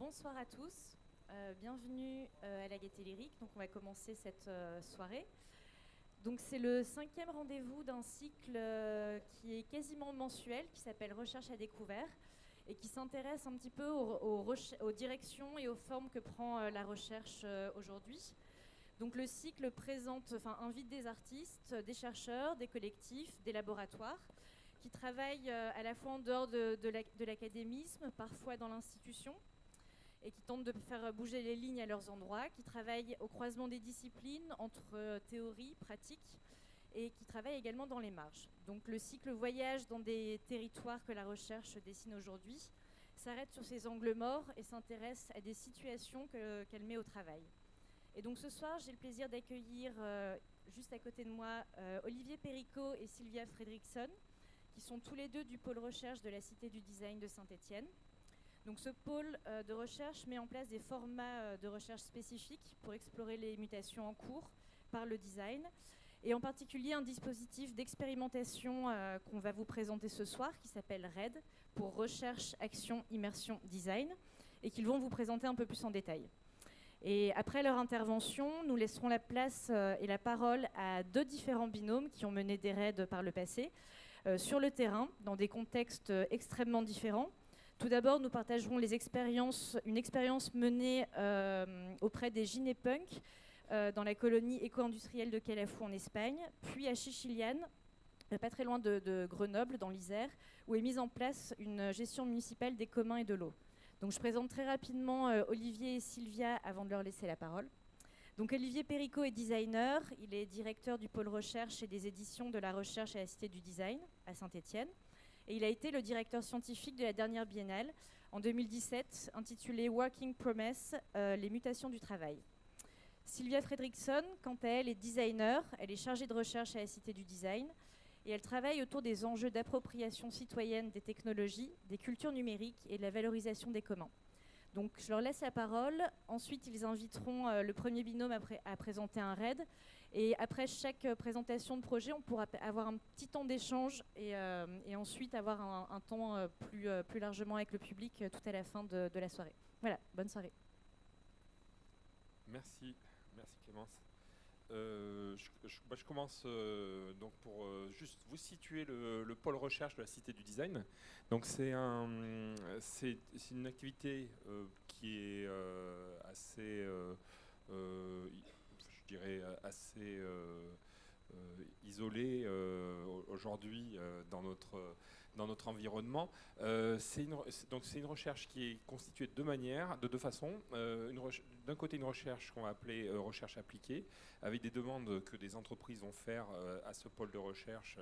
Bonsoir à tous, bienvenue à la Gaîté Lyrique. Donc on va commencer cette soirée. Donc c'est le 5e rendez-vous d'un cycle qui est quasiment mensuel, qui s'appelle Recherche à découvert et qui s'intéresse un petit peu aux directions et aux formes que prend la recherche aujourd'hui. Donc le cycle invite des artistes, des chercheurs, des collectifs, des laboratoires qui travaillent à la fois en dehors de l'académisme, parfois dans l'institution, et qui tentent de faire bouger les lignes à leurs endroits, qui travaillent au croisement des disciplines entre théorie, pratique, et qui travaillent également dans les marges. Donc le cycle voyage dans des territoires que la recherche dessine aujourd'hui, s'arrête sur ces angles morts et s'intéresse à des situations qu'elle met au travail. Et donc ce soir, j'ai le plaisir d'accueillir juste à côté de moi Olivier Péricot et Sylvia Fredriksson, qui sont tous les deux du pôle recherche de la Cité du Design de Saint-Étienne. Donc ce pôle de recherche met en place des formats de recherche spécifiques pour explorer les mutations en cours par le design, et en particulier un dispositif d'expérimentation qu'on va vous présenter ce soir qui s'appelle RAID, pour Recherche, Action, Immersion, Design, et qu'ils vont vous présenter un peu plus en détail. Et après leur intervention, nous laisserons la place et la parole à 2 différents binômes qui ont mené des raids par le passé sur le terrain, dans des contextes extrêmement différents. Tout d'abord, nous partagerons une expérience menée auprès des gynépunks dans la colonie éco-industrielle de Calafou en Espagne, puis à Chichiliane, pas très loin de Grenoble, dans l'Isère, où est mise en place une gestion municipale des communs et de l'eau. Donc je présente très rapidement Olivier et Sylvia avant de leur laisser la parole. Donc Olivier Péricot est designer, il est directeur du pôle recherche et des éditions de la recherche à la Cité du Design à Saint-Étienne. Et il a été le directeur scientifique de la dernière biennale en 2017, intitulée Working Promise, les mutations du travail. Sylvia Fredriksson, quant à elle, est designer, elle est chargée de recherche à la Cité du Design, et elle travaille autour des enjeux d'appropriation citoyenne des technologies, des cultures numériques et de la valorisation des communs. Donc je leur laisse la parole. Ensuite, ils inviteront le premier binôme à présenter un RAID. Et après chaque présentation de projet, on pourra avoir un petit temps d'échange et ensuite avoir un temps plus largement avec le public tout à la fin de la soirée. Voilà, bonne soirée. Merci Clémence. Je commence donc pour juste vous situer le pôle recherche de la Cité du Design. Donc c'est une activité qui est assez, je dirais assez isolée aujourd'hui dans notre environnement. C'est une recherche qui est constituée de deux façons. D'un côté, une recherche qu'on va appeler recherche appliquée, avec des demandes que des entreprises vont faire à ce pôle de recherche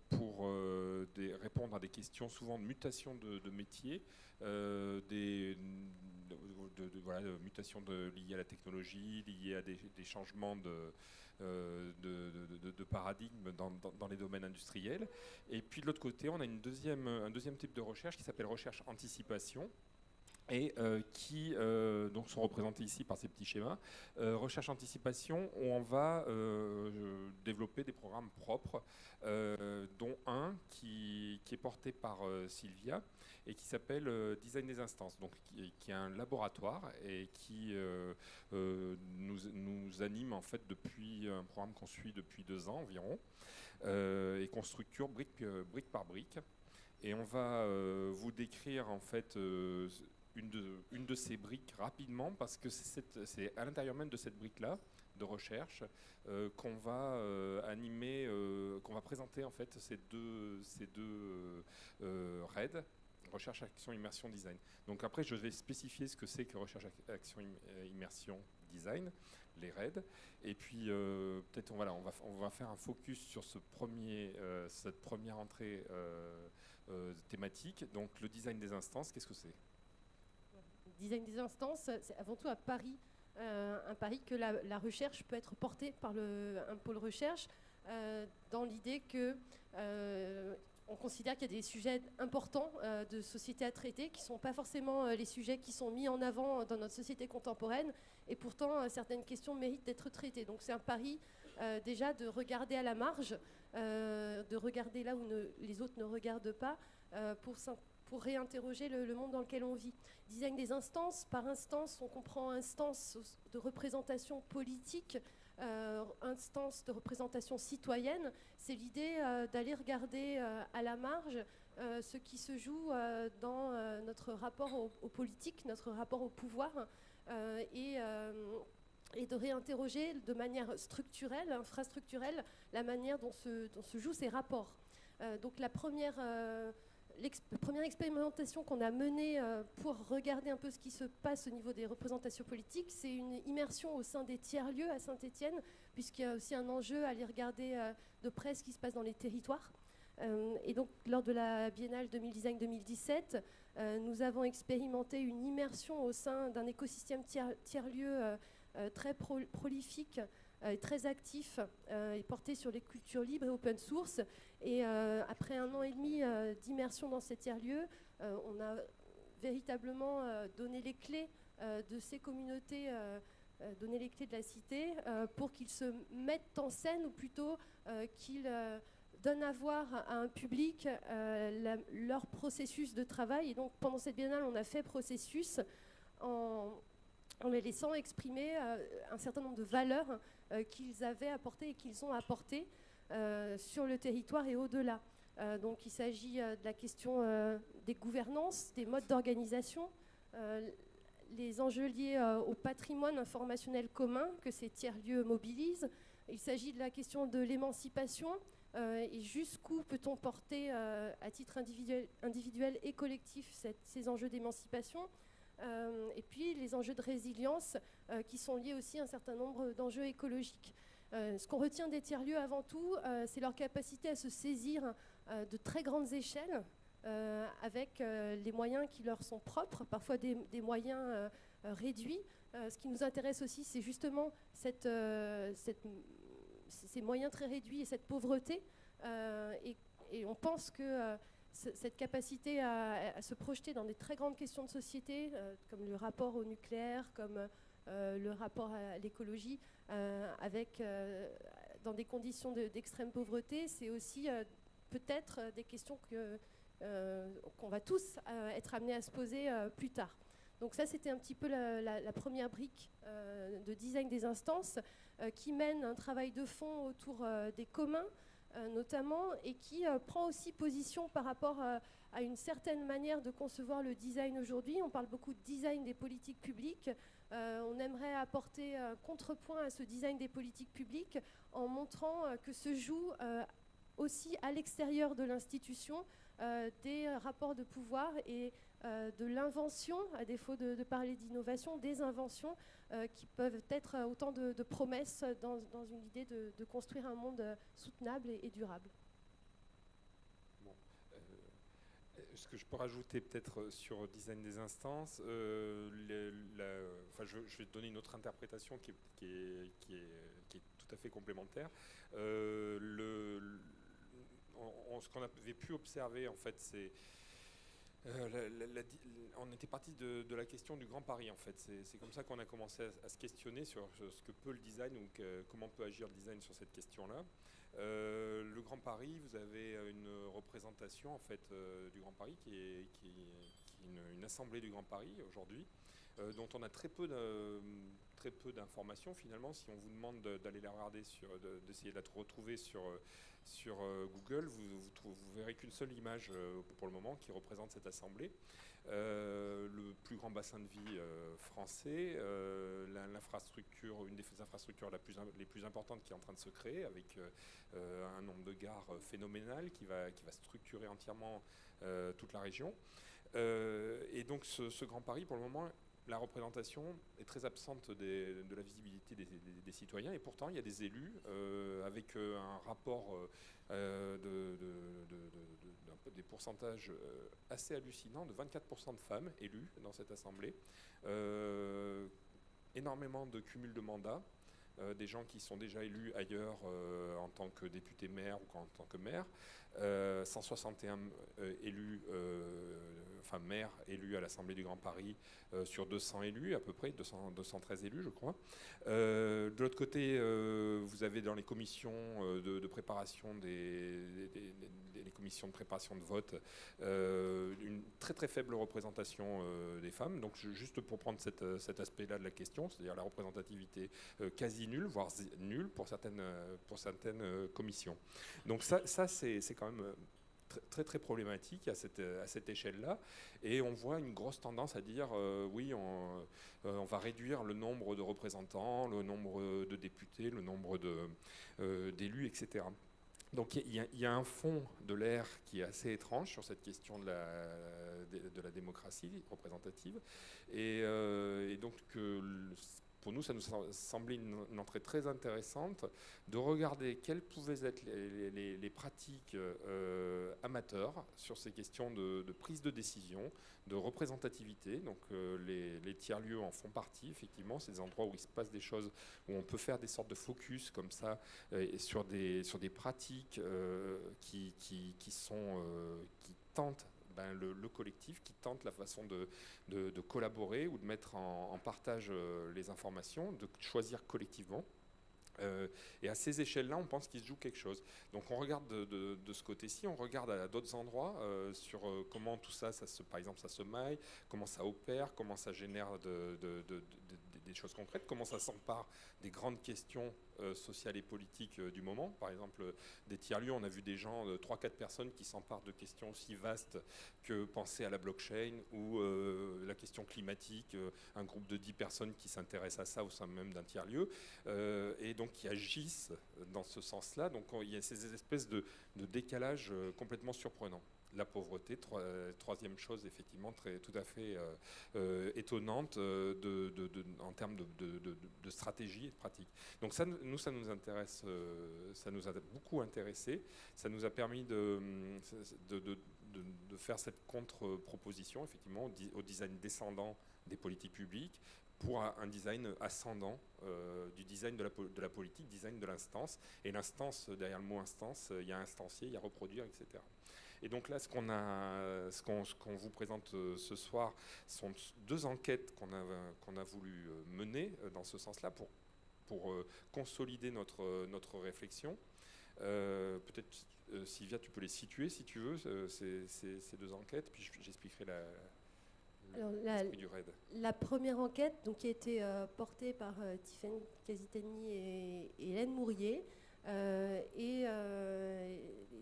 pour répondre à des questions souvent de mutation de métiers, mutations liées à la technologie, liées à des changements de paradigme dans les domaines industriels. Et puis de l'autre côté, on a un deuxième type de recherche qui s'appelle recherche anticipation, et qui donc sont représentés ici par ces petits schémas. Recherche anticipation, où on va développer des programmes propres, dont un qui est porté par Sylvia et qui s'appelle Design des instances, donc qui est un laboratoire et qui nous anime en fait depuis un programme qu'on suit depuis 2 ans environ, et qu'on structure brique par brique. Et on va vous décrire en fait une de ces briques rapidement, parce que c'est à l'intérieur même de cette brique-là de recherche qu'on va animer, qu'on va présenter en fait ces deux RAID, recherche, action, immersion, design. Donc après, je vais spécifier ce que c'est que recherche, action, immersion, design, les RAID. Et puis peut-être on va faire un focus sur cette première entrée thématique. Donc le design des instances, qu'est-ce que c'est ? Le design des instances, c'est avant tout un pari que la recherche peut être portée par un pôle recherche, dans l'idée que on considère qu'il y a des sujets importants de société à traiter qui ne sont pas forcément les sujets qui sont mis en avant dans notre société contemporaine, et pourtant certaines questions méritent d'être traitées. Donc c'est un pari déjà de regarder à la marge, de regarder là où les autres ne regardent pas, pour pour réinterroger le monde dans lequel on vit. Design des instances, par instance, on comprend instance de représentation politique, instance de représentation citoyenne. C'est l'idée d'aller regarder à la marge ce qui se joue dans notre rapport aux politiques, notre rapport au pouvoir, et de réinterroger de manière structurelle, infrastructurelle, la manière dont se jouent ces rapports. Donc la première expérimentation qu'on a menée pour regarder un peu ce qui se passe au niveau des représentations politiques, c'est une immersion au sein des tiers-lieux à Saint-Étienne, puisqu'il y a aussi un enjeu à aller regarder de près ce qui se passe dans les territoires. Et donc, lors de la Biennale 2017, nous avons expérimenté une immersion au sein d'un écosystème tiers-lieu très prolifique, très actif et porté sur les cultures libres et open source. Et après 1 an et demi d'immersion dans ces tiers-lieux, on a véritablement donné les clés de ces communautés, donné les clés de la cité pour qu'ils se mettent en scène, ou plutôt qu'ils donnent à voir à un public leur processus de travail. Et donc pendant cette biennale, on a fait processus en les laissant exprimer un certain nombre de valeurs qu'ils avaient apportées et qu'ils ont apportées sur le territoire et au-delà. Donc il s'agit de la question des gouvernances, des modes d'organisation, les enjeux liés au patrimoine informationnel commun que ces tiers-lieux mobilisent. Il s'agit de la question de l'émancipation et jusqu'où peut-on porter à titre individuel et collectif ces enjeux d'émancipation. Et puis les enjeux de résilience qui sont liés aussi à un certain nombre d'enjeux écologiques. Ce qu'on retient des tiers-lieux avant tout, c'est leur capacité à se saisir de très grandes échelles avec les moyens qui leur sont propres, parfois des moyens réduits. Ce qui nous intéresse aussi, c'est justement ces moyens très réduits et cette pauvreté. Et on pense que cette capacité à se projeter dans des très grandes questions de société, comme le rapport au nucléaire, comme le rapport à l'écologie, dans des conditions d'extrême pauvreté, c'est aussi peut-être des questions qu'on va tous être amenés à se poser plus tard. Donc ça, c'était un petit peu la première brique de design des instances qui mène un travail de fond autour des communs, notamment, et qui prend aussi position par rapport à une certaine manière de concevoir le design aujourd'hui. On parle beaucoup de design des politiques publiques. On aimerait apporter un contrepoint à ce design des politiques publiques en montrant que se joue aussi à l'extérieur de l'institution des rapports de pouvoir et de l'invention, à défaut de parler d'innovation, des inventions qui peuvent être autant de promesses dans une idée de construire un monde soutenable et durable. Bon, ce que je peux rajouter peut-être sur design des instances, je vais te donner une autre interprétation qui est tout à fait complémentaire. Ce qu'on avait pu observer, en fait, c'est on était parti de la question du Grand Paris, en fait. C'est comme ça qu'on a commencé à se questionner sur ce que peut le design, ou comment peut agir le design sur cette question-là. Le Grand Paris, vous avez une représentation, en fait, du Grand Paris qui est une assemblée du Grand Paris aujourd'hui, dont on a très peu d'informations finalement. Si on vous demande d'aller la regarder, d'essayer de la retrouver sur Google, vous verrez qu'une seule image pour le moment qui représente cette assemblée. Le plus grand bassin de vie français, l'infrastructure, une des infrastructures les plus importantes qui est en train de se créer, avec un nombre de gares phénoménal qui va structurer entièrement toute la région. Et donc ce Grand Paris, pour le moment, la représentation est très absente de la visibilité des citoyens, et pourtant il y a des élus avec un rapport des pourcentages assez hallucinants, de 24% de femmes élues dans cette assemblée, énormément de cumul de mandats, des gens qui sont déjà élus ailleurs en tant que député maire ou en tant que maire, 161 élus maire élu à l'Assemblée du Grand Paris sur 200 élus, à peu près, 213 élus, je crois. De l'autre côté, vous avez dans les commissions de préparation les commissions de préparation de vote, une très très faible représentation des femmes. Donc juste pour prendre cet aspect-là de la question, c'est-à-dire la représentativité quasi nulle, voire nulle pour certaines commissions. Donc ça c'est quand même très très problématique à cette échelle-là, et on voit une grosse tendance à dire oui, on va réduire le nombre de représentants, le nombre de députés, le nombre d'élus, etc. Donc il y a un fond de l'air qui est assez étrange sur cette question de la démocratie représentative, et donc pour nous, ça nous semblait une entrée très intéressante de regarder quelles pouvaient être les pratiques amateurs sur ces questions de prise de décision, de représentativité. Donc les tiers-lieux en font partie, effectivement. C'est des endroits où il se passe des choses, où on peut faire des sortes de focus comme ça, sur des pratiques qui tentent le collectif, qui tente la façon de collaborer ou de mettre en partage les informations, de choisir collectivement. Et à ces échelles-là, on pense qu'il se joue quelque chose. Donc on regarde de ce côté-ci, on regarde à d'autres endroits sur comment tout ça, par exemple, ça se maille, comment ça opère, comment ça génère des choses concrètes, comment ça s'empare des grandes questions sociales et politiques du moment. Par exemple, des tiers-lieux, on a vu des gens, 3-4 personnes qui s'emparent de questions aussi vastes que penser à la blockchain ou la question climatique, un groupe de 10 personnes qui s'intéressent à ça au sein même d'un tiers-lieu, et donc qui agissent dans ce sens-là. Donc il y a ces espèces de décalage complètement surprenants. La pauvreté, troisième chose effectivement tout à fait étonnante en termes de stratégie et de pratique. Donc ça nous intéresse, ça nous a beaucoup intéressé, ça nous a permis de faire cette contre-proposition effectivement au design descendant des politiques publiques pour un design ascendant du design de la politique, design de l'instance. Et l'instance, derrière le mot instance, il y a instancier, il y a reproduire, etc. Et donc là, ce qu'on vous présente ce soir sont 2 enquêtes qu'on a voulu mener dans ce sens-là pour consolider notre réflexion. Peut-être, Sylvia, tu peux les situer si tu veux, ces 2 enquêtes, puis j'expliquerai l'esprit du RAID. La première enquête, donc, qui a été portée par Tiffaine Casitani et Hélène Mourier,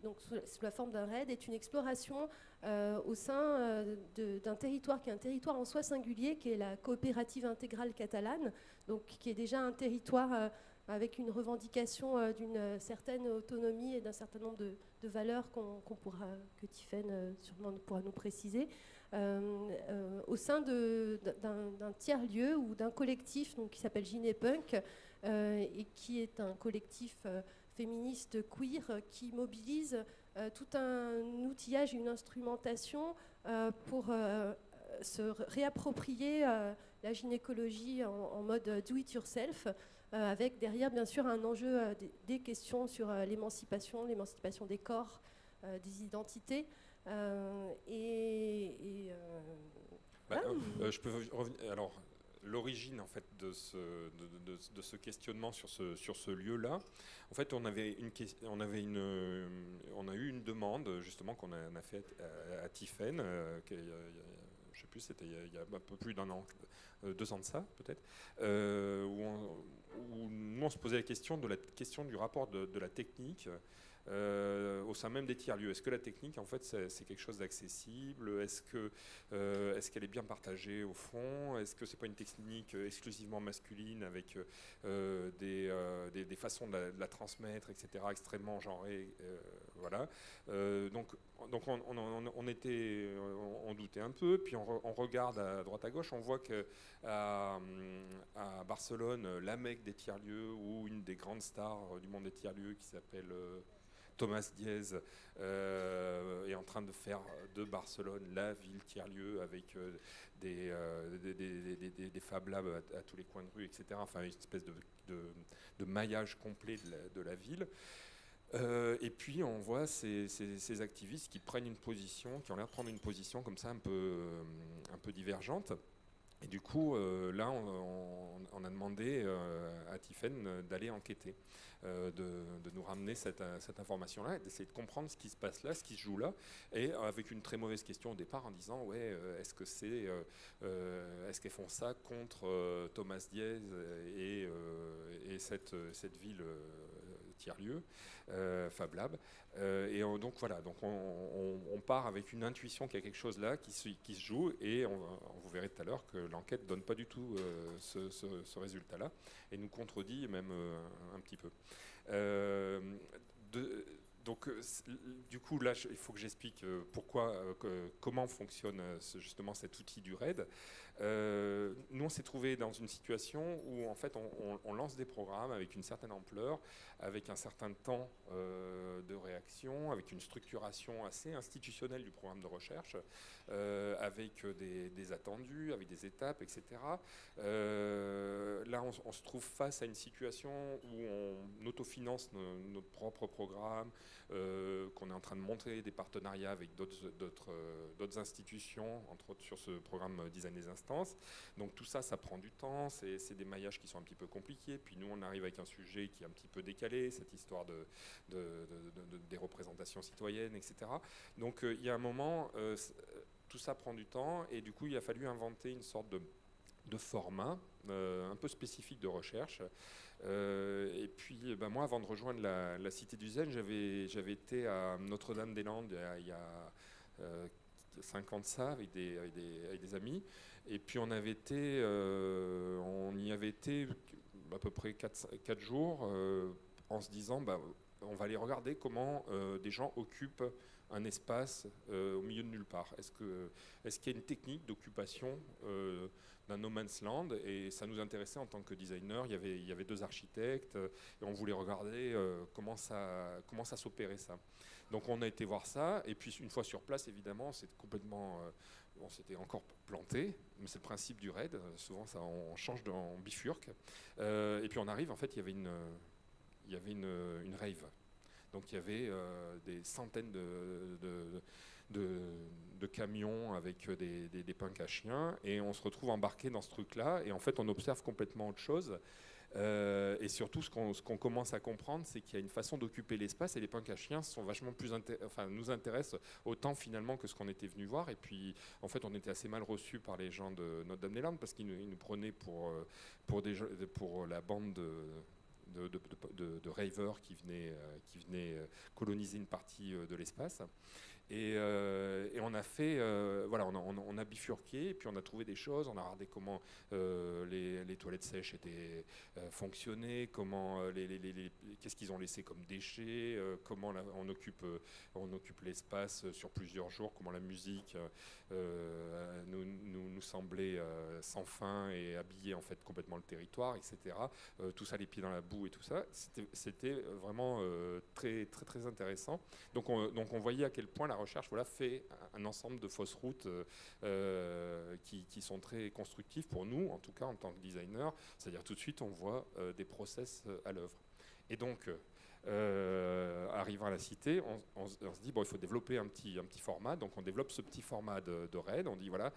donc sous la forme d'un RAID, est une exploration au sein d'un territoire qui est un territoire en soi singulier, qui est la coopérative intégrale catalane, donc qui est déjà un territoire avec une revendication d'une certaine autonomie et d'un certain nombre de valeurs que Tiffaine sûrement pourra nous préciser, au sein d'un tiers-lieu ou d'un collectif donc, qui s'appelle Ginepunk, et qui est un collectif féministe queer qui mobilise tout un outillage et une instrumentation pour se réapproprier la gynécologie en mode do-it-yourself, avec derrière bien sûr un enjeu des questions sur l'émancipation des corps, des identités. Je peux revenir. Alors, l'origine en fait de ce questionnement sur ce lieu-là, en fait, on a eu une demande justement qu'on a faite à Tiffaine, je sais plus, c'était il y a un peu plus d'1 an, 2 ans de ça peut-être, où nous on se posait la question du rapport de la technique au sein même des tiers-lieux. Est-ce que la technique, en fait, c'est quelque chose d'accessible? Est-ce qu'elle est bien partagée au fond? Est-ce que c'est pas une technique exclusivement masculine avec des façons de la transmettre, etc., extrêmement genrées, voilà. Donc on doutait un peu, puis on regarde à droite à gauche, on voit que à Barcelone, la Mecque des tiers-lieux, ou une des grandes stars du monde des tiers-lieux qui s'appelle Thomas Diez est en train de faire de Barcelone la ville tiers-lieu avec des Fab Labs à tous les coins de rue, etc. Enfin, une espèce de maillage complet de la ville. Et puis on voit ces activistes qui prennent une position, qui ont l'air de prendre une position comme ça un peu divergente. Et du coup, là, on a demandé à Tiphaine d'aller enquêter, de nous ramener cette information-là, et d'essayer de comprendre ce qui se passe là, ce qui se joue là, et avec une très mauvaise question au départ en disant, ouais, est-ce qu'elles font ça contre Thomas Diez et cette ville tiers-lieu, Fab Lab. Donc voilà, donc on part avec une intuition qu'il y a quelque chose là qui se joue, et vous verrez tout à l'heure que l'enquête donne pas du tout ce résultat-là, et nous contredit même un petit peu. Donc, du coup, là, il faut que j'explique comment fonctionne justement cet outil du RAID. Nous, on s'est trouvé dans une situation où, en fait, on lance des programmes avec une certaine ampleur, avec un certain temps de réaction, avec une structuration assez institutionnelle du programme de recherche, avec des attendus, avec des étapes, etc. Là, on se trouve face à une situation où on autofinance notre propre programme, qu'on est en train de monter des partenariats avec d'autres institutions, entre autres sur ce programme Design des instances. Donc tout ça, ça prend du temps, c'est des maillages qui sont un petit peu compliqués. Puis nous, on arrive avec un sujet qui est un petit peu décalé, cette histoire des représentations citoyennes, etc. Donc il y a un moment, tout ça prend du temps, et du coup, il a fallu inventer une sorte de format un peu spécifique de recherche. Et puis moi, avant de rejoindre la Cité du Zen, j'avais été à Notre-Dame-des-Landes il y a 5 ans de ça, avec des amis. Et puis on y avait été à peu près 4 jours, en se disant on va aller regarder comment des gens occupent un espace au milieu de nulle part. Est-ce qu'il y a une technique d'occupation d'un no man's land? Et ça nous intéressait en tant que designer. Il y avait 2 architectes, et on voulait regarder comment ça s'opérait ça. Donc on a été voir ça, et puis une fois sur place, évidemment, c'était complètement... on s'était encore planté, mais c'est le principe du raid. Souvent, on change, on bifurque. Et puis on arrive, en fait, il y avait une rave. Donc il y avait des centaines de camions avec des punks à chiens, et on se retrouve embarqué dans ce truc-là, et en fait on observe complètement autre chose. Et surtout, ce qu'on commence à comprendre, c'est qu'il y a une façon d'occuper l'espace, et les punks à chiens sont vachement nous intéressent autant finalement que ce qu'on était venu voir. Et puis, en fait, on était assez mal reçus par les gens de Notre-Dame-des-Landes, parce qu'ils nous prenaient pour la bande de ravers qui venaient coloniser une partie de l'espace. Et on a fait, on a bifurqué, et puis on a trouvé des choses, on a regardé comment les toilettes sèches fonctionnaient, comment qu'est-ce qu'ils ont laissé comme déchets, comment on occupe l'espace sur plusieurs jours, comment la musique nous semblait sans fin et habillait en fait complètement le territoire, etc. Tout ça, les pieds dans la boue et tout ça, c'était vraiment très, très, très intéressant. Donc on voyait à quel point la recherche fait un ensemble de fausses routes qui sont très constructives pour nous, en tout cas en tant que designer. C'est-à-dire tout de suite on voit des process à l'œuvre. Et donc arrivant à la Cité, on se dit il faut développer un petit format. Donc on développe ce petit format de RAID. On dit voilà,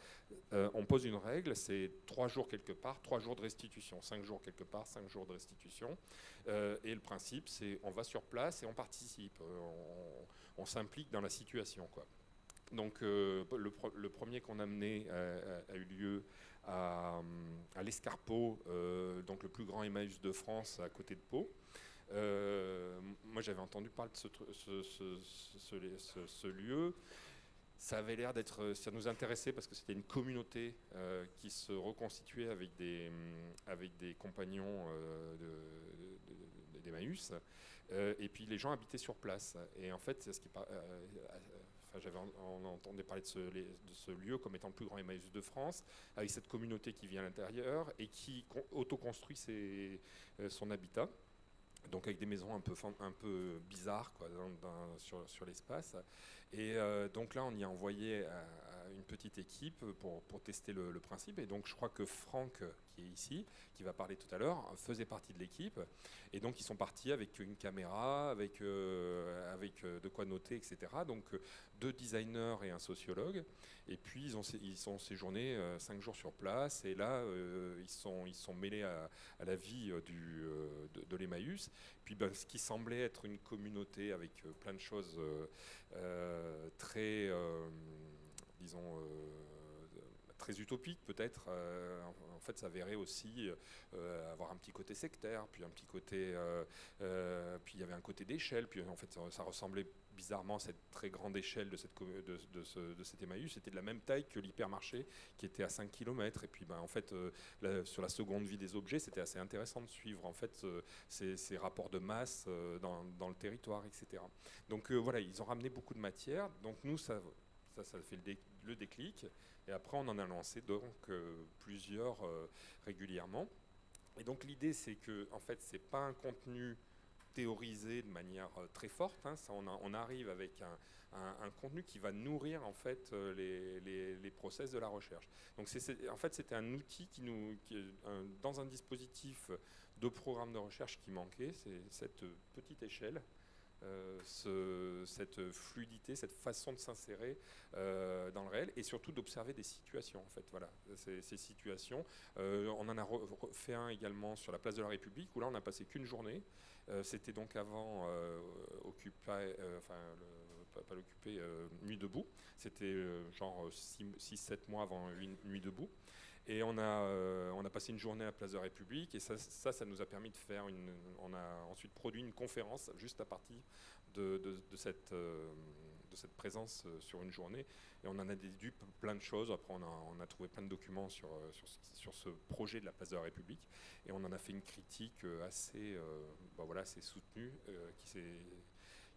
on pose une règle, c'est 3 jours quelque part, 3 jours de restitution, 5 jours quelque part, 5 jours de restitution. Et le principe, c'est on va sur place et on participe, on s'implique dans la situation, quoi. Donc le premier qu'on a mené a eu lieu à l'Escarpeau, donc le plus grand Emmaüs de France, à côté de Pau. Moi j'avais entendu parler de ce lieu. Ça avait l'air d'être, ça nous intéressait parce que c'était une communauté qui se reconstituait avec des compagnons d'Emmaüs, et puis les gens habitaient sur place. Et en fait, on entendait parler de ce lieu comme étant le plus grand Emmaüs de France, avec cette communauté qui vit à l'intérieur et qui autoconstruit son habitat. Donc avec des maisons un peu bizarres, quoi, sur l'espace. Et donc là, on y a envoyé une petite équipe pour tester le principe. Et donc je crois que Franck, qui est ici, qui va parler tout à l'heure, faisait partie de l'équipe. Et donc ils sont partis avec une caméra, avec de quoi noter, etc. Donc 2 designers et un sociologue. Et puis ils sont séjournés 5 jours sur place. Et là, ils sont mêlés à la vie de l'Emmaüs. Puis ce qui semblait être une communauté avec plein de choses très, disons, très utopiques peut-être. En fait, ça s'avérait aussi avoir un petit côté sectaire, puis un petit côté, puis il y avait un côté d'échelle. Puis en fait, ça ressemblait bizarrement à cette très grande échelle de cet Emmaüs. C'était de la même taille que l'hypermarché qui était à 5 km. Et puis en fait, sur la seconde vie des objets, c'était assez intéressant de suivre en fait ces rapports de masse dans le territoire, etc. Donc voilà, ils ont ramené beaucoup de matière. Donc nous, ça fait le déclic. Et après, on en a lancé donc plusieurs régulièrement. Et donc l'idée, c'est que en fait, c'est pas un contenu théorisé de manière très forte. Hein. Ça, on arrive avec un contenu qui va nourrir en fait les process de la recherche. Donc en fait, c'était un outil dans un dispositif de programme de recherche qui manquait. C'est cette petite échelle. Cette fluidité, cette façon de s'insérer dans le réel et surtout d'observer des situations en fait. Voilà, ces situations. On en a fait un également sur la place de la République où là on n'a passé qu'une journée. C'était donc avant Occupy, pas l'Occupy, Nuit debout. C'était genre 6-7 mois avant Nuit debout. Et on a passé une journée à la place de la République et ça nous a permis de faire on a ensuite produit une conférence juste à partir de cette présence sur une journée. Et on en a déduit plein de choses. Après, on a trouvé plein de documents sur ce projet de la place de la République. Et on en a fait une critique assez soutenue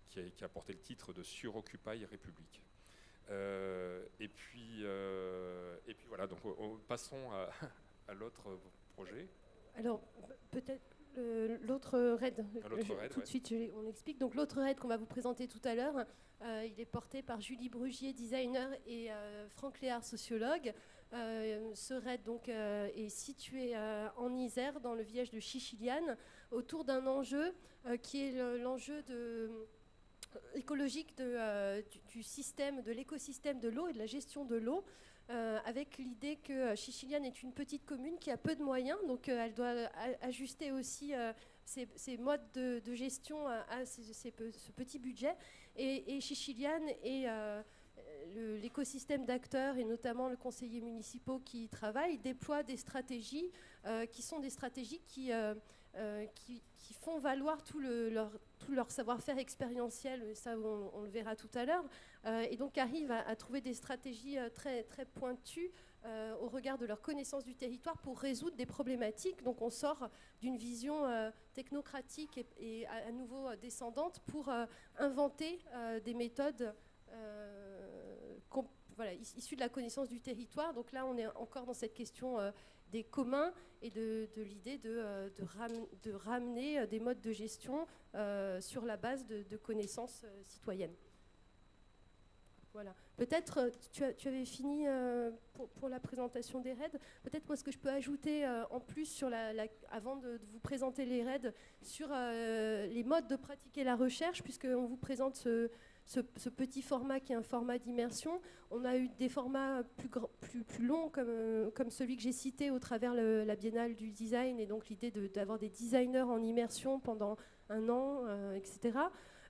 qui a porté le titre de Sur Occupy République. Et puis voilà, donc passons à l'autre projet. Alors peut-être l'autre RAID, tout de suite on explique. Donc l'autre RAID qu'on va vous présenter tout à l'heure, il est porté par Julie Brugier, designer, et Franck Léard, sociologue. Ce RAID donc, est situé en Isère, dans le village de Chichiliane, autour d'un enjeu qui est l'enjeu écologique du système, de l'écosystème de l'eau et de la gestion de l'eau, avec l'idée que Chichiliane est une petite commune qui a peu de moyens, donc elle doit ajuster aussi ses modes de gestion à ce petit budget. Et Chichiliane et l'écosystème d'acteurs, et notamment le conseiller municipal qui y travaille, déploient des stratégies qui sont des stratégies qui font valoir tout leur savoir-faire expérientiel, et ça on le verra tout à l'heure, et donc arrivent à trouver des stratégies très, très pointues au regard de leur connaissance du territoire pour résoudre des problématiques. Donc on sort d'une vision technocratique et à nouveau descendante pour inventer des méthodes issues de la connaissance du territoire. Donc là on est encore dans cette question des communs et de l'idée de ramener des modes de gestion sur la base de connaissances citoyennes. Voilà. Peut-être, tu avais fini pour la présentation des RAID. Peut-être moi, ce que je peux ajouter en plus, avant de vous présenter les RAID, sur les modes de pratiquer la recherche, puisqu'on vous présente ce petit format qui est un format d'immersion. On a eu des formats plus longs, comme celui que j'ai cité au travers la Biennale du design, et donc l'idée d'avoir des designers en immersion pendant 1 an, etc.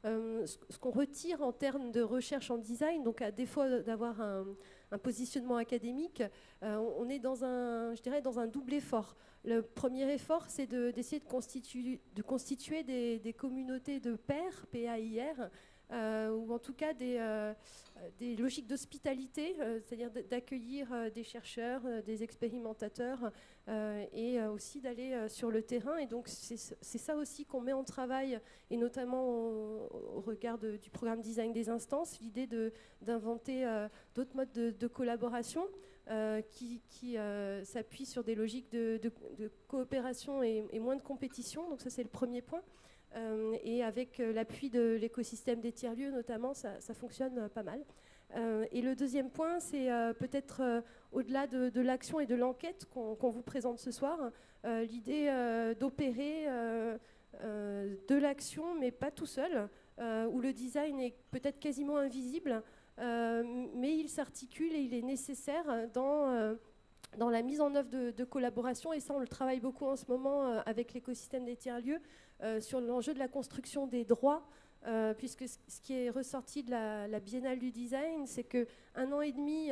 Ce qu'on retire en termes de recherche en design, donc à défaut d'avoir un positionnement académique, on est dans un double effort. Le premier effort, c'est d'essayer de constituer des communautés de pairs, PAIR, ou en tout cas des logiques d'hospitalité, c'est-à-dire d'accueillir des chercheurs, des expérimentateurs, et aussi d'aller sur le terrain. Et donc c'est ça aussi qu'on met en travail, et notamment au regard du programme Design des instances, l'idée d'inventer d'autres modes de collaboration qui s'appuient sur des logiques de coopération et moins de compétition. Donc ça, c'est le premier point. Et avec l'appui de l'écosystème des tiers-lieux notamment, ça fonctionne pas mal. Et le deuxième point, c'est peut-être au-delà de l'action et de l'enquête qu'on vous présente ce soir, l'idée d'opérer de l'action, mais pas tout seul, où le design est peut-être quasiment invisible, mais il s'articule et il est nécessaire dans la mise en œuvre de collaboration. Et ça, on le travaille beaucoup en ce moment avec l'écosystème des tiers-lieux, sur l'enjeu de la construction des droits, puisque ce qui est ressorti de la Biennale du design, c'est qu'un an et demi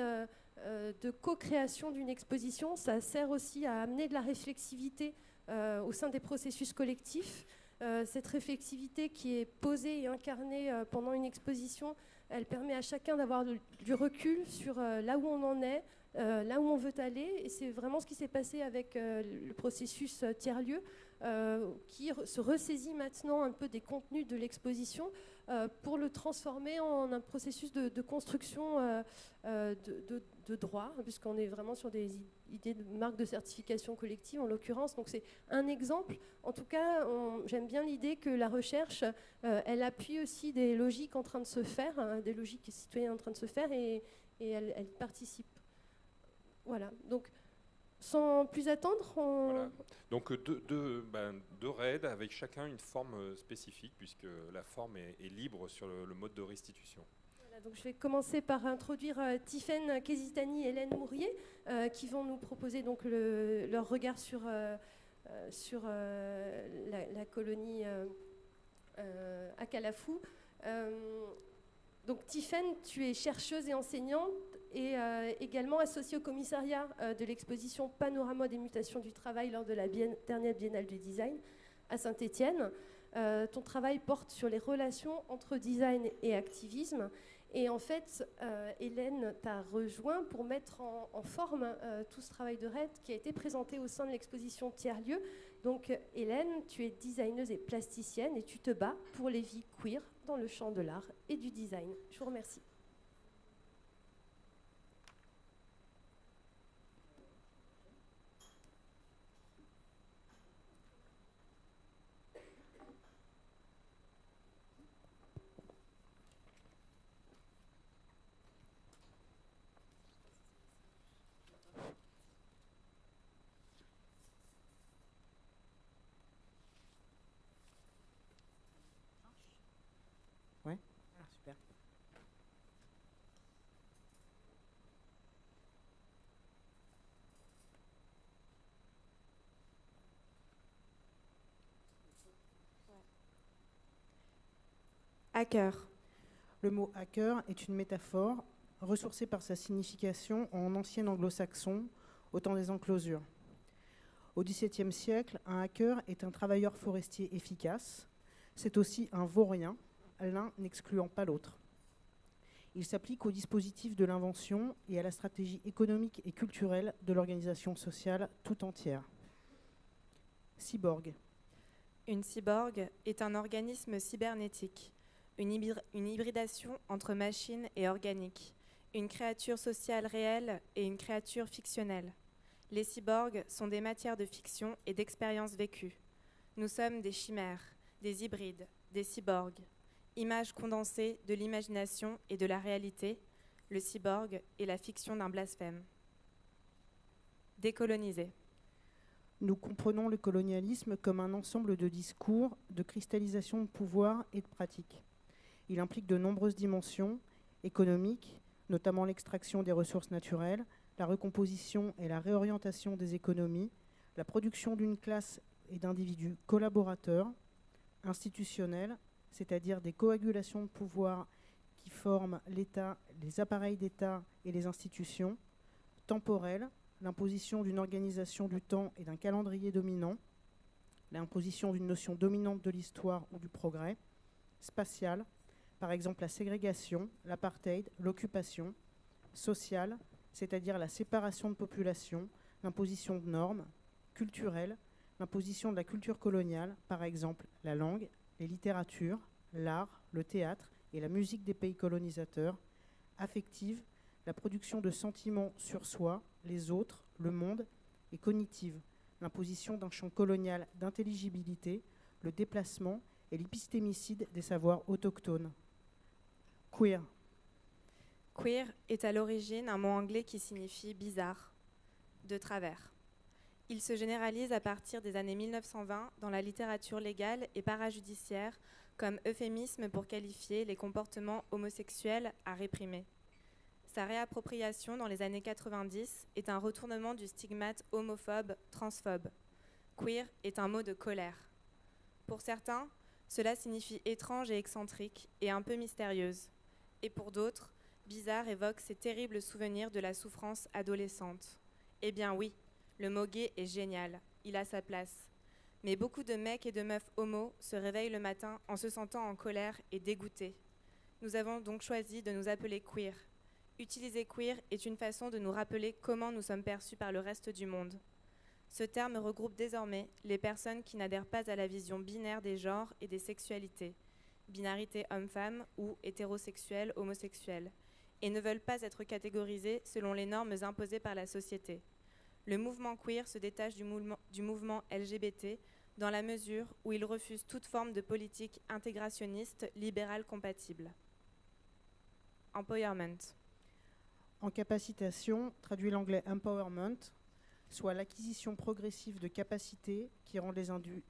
de co-création d'une exposition, ça sert aussi à amener de la réflexivité au sein des processus collectifs. Cette réflexivité qui est posée et incarnée pendant une exposition, elle permet à chacun d'avoir du recul sur là où on en est, là où on veut aller. Et c'est vraiment ce qui s'est passé avec le processus tiers-lieu, qui se ressaisit maintenant un peu des contenus de l'exposition pour le transformer en un processus de construction de droit, puisqu'on est vraiment sur des idées de marque de certification collective en l'occurrence. Donc c'est un exemple. En tout cas, j'aime bien l'idée que la recherche, elle appuie aussi des logiques en train de se faire, des logiques citoyennes en train de se faire, et elle participe. Voilà. Donc, sans plus attendre, Voilà. Donc deux raids avec chacun une forme spécifique, puisque la forme est libre sur le mode de restitution. Voilà, donc je vais commencer par introduire Tiffaine Kesitani et Hélène Mourier, qui vont nous proposer donc leur regard sur la colonie à Calafou. Donc Tiffaine, tu es chercheuse et enseignante, et également associée au commissariat de l'exposition Panorama des mutations du travail lors de la dernière Biennale du design à Saint-Étienne. Ton travail porte sur les relations entre design et activisme. Et en fait, Hélène t'a rejoint pour mettre en forme tout ce travail de RAID qui a été présenté au sein de l'exposition Tiers-lieux. Donc Hélène, tu es designeuse et plasticienne et tu te bats pour les vies queer dans le champ de l'art et du design. Je vous remercie. Ouais. Ah, super. Hacker. Le mot hacker est une métaphore ressourcée par sa signification en ancien anglo-saxon, au temps des enclosures. Au XVIIe siècle, un hacker est un travailleur forestier efficace. C'est aussi un vaurien, l'un n'excluant pas l'autre. Il s'applique au dispositif de l'invention et à la stratégie économique et culturelle de l'organisation sociale tout entière. Cyborg. Une cyborg est un organisme cybernétique, une hybridation entre machine et organique, une créature sociale réelle et une créature fictionnelle. Les cyborgs sont des matières de fiction et d'expériences vécues. Nous sommes des chimères, des hybrides, des cyborgs. Image condensée de l'imagination et de la réalité, le cyborg est la fiction d'un blasphème. Décoloniser. Nous comprenons le colonialisme comme un ensemble de discours, de cristallisation de pouvoir et de pratiques. Il implique de nombreuses dimensions économiques, notamment l'extraction des ressources naturelles, la recomposition et la réorientation des économies, la production d'une classe et d'individus collaborateurs, institutionnels, c'est-à-dire des coagulations de pouvoir qui forment l'État, les appareils d'État et les institutions, temporelles, l'imposition d'une organisation du temps et d'un calendrier dominant, l'imposition d'une notion dominante de l'histoire ou du progrès, spatiale, par exemple la ségrégation, l'apartheid, l'occupation, sociale, c'est-à-dire la séparation de populations, l'imposition de normes, culturelle, l'imposition de la culture coloniale, par exemple la langue, les littératures, l'art, le théâtre et la musique des pays colonisateurs, affective, la production de sentiments sur soi, les autres, le monde, et cognitive, l'imposition d'un champ colonial d'intelligibilité, le déplacement et l'épistémicide des savoirs autochtones. Queer. Queer est à l'origine un mot anglais qui signifie bizarre, de travers. Il se généralise à partir des années 1920 dans la littérature légale et parajudiciaire comme euphémisme pour qualifier les comportements homosexuels à réprimer. Sa réappropriation dans les années 90 est un retournement du stigmate homophobe, transphobe. Queer est un mot de colère. Pour certains, cela signifie étrange et excentrique et un peu mystérieuse. Et pour d'autres, bizarre évoque ces terribles souvenirs de la souffrance adolescente. Eh bien oui, le mot gay est génial, il a sa place. Mais beaucoup de mecs et de meufs homo se réveillent le matin en se sentant en colère et dégoûtés. Nous avons donc choisi de nous appeler queer. Utiliser queer est une façon de nous rappeler comment nous sommes perçus par le reste du monde. Ce terme regroupe désormais les personnes qui n'adhèrent pas à la vision binaire des genres et des sexualités, binarité homme-femme ou hétérosexuel, homosexuel, et ne veulent pas être catégorisées selon les normes imposées par la société. Le mouvement queer se détache du mouvement LGBT dans la mesure où il refuse toute forme de politique intégrationniste libérale compatible. Empowerment. En capacitation, traduit l'anglais empowerment, soit l'acquisition progressive de capacités qui rendent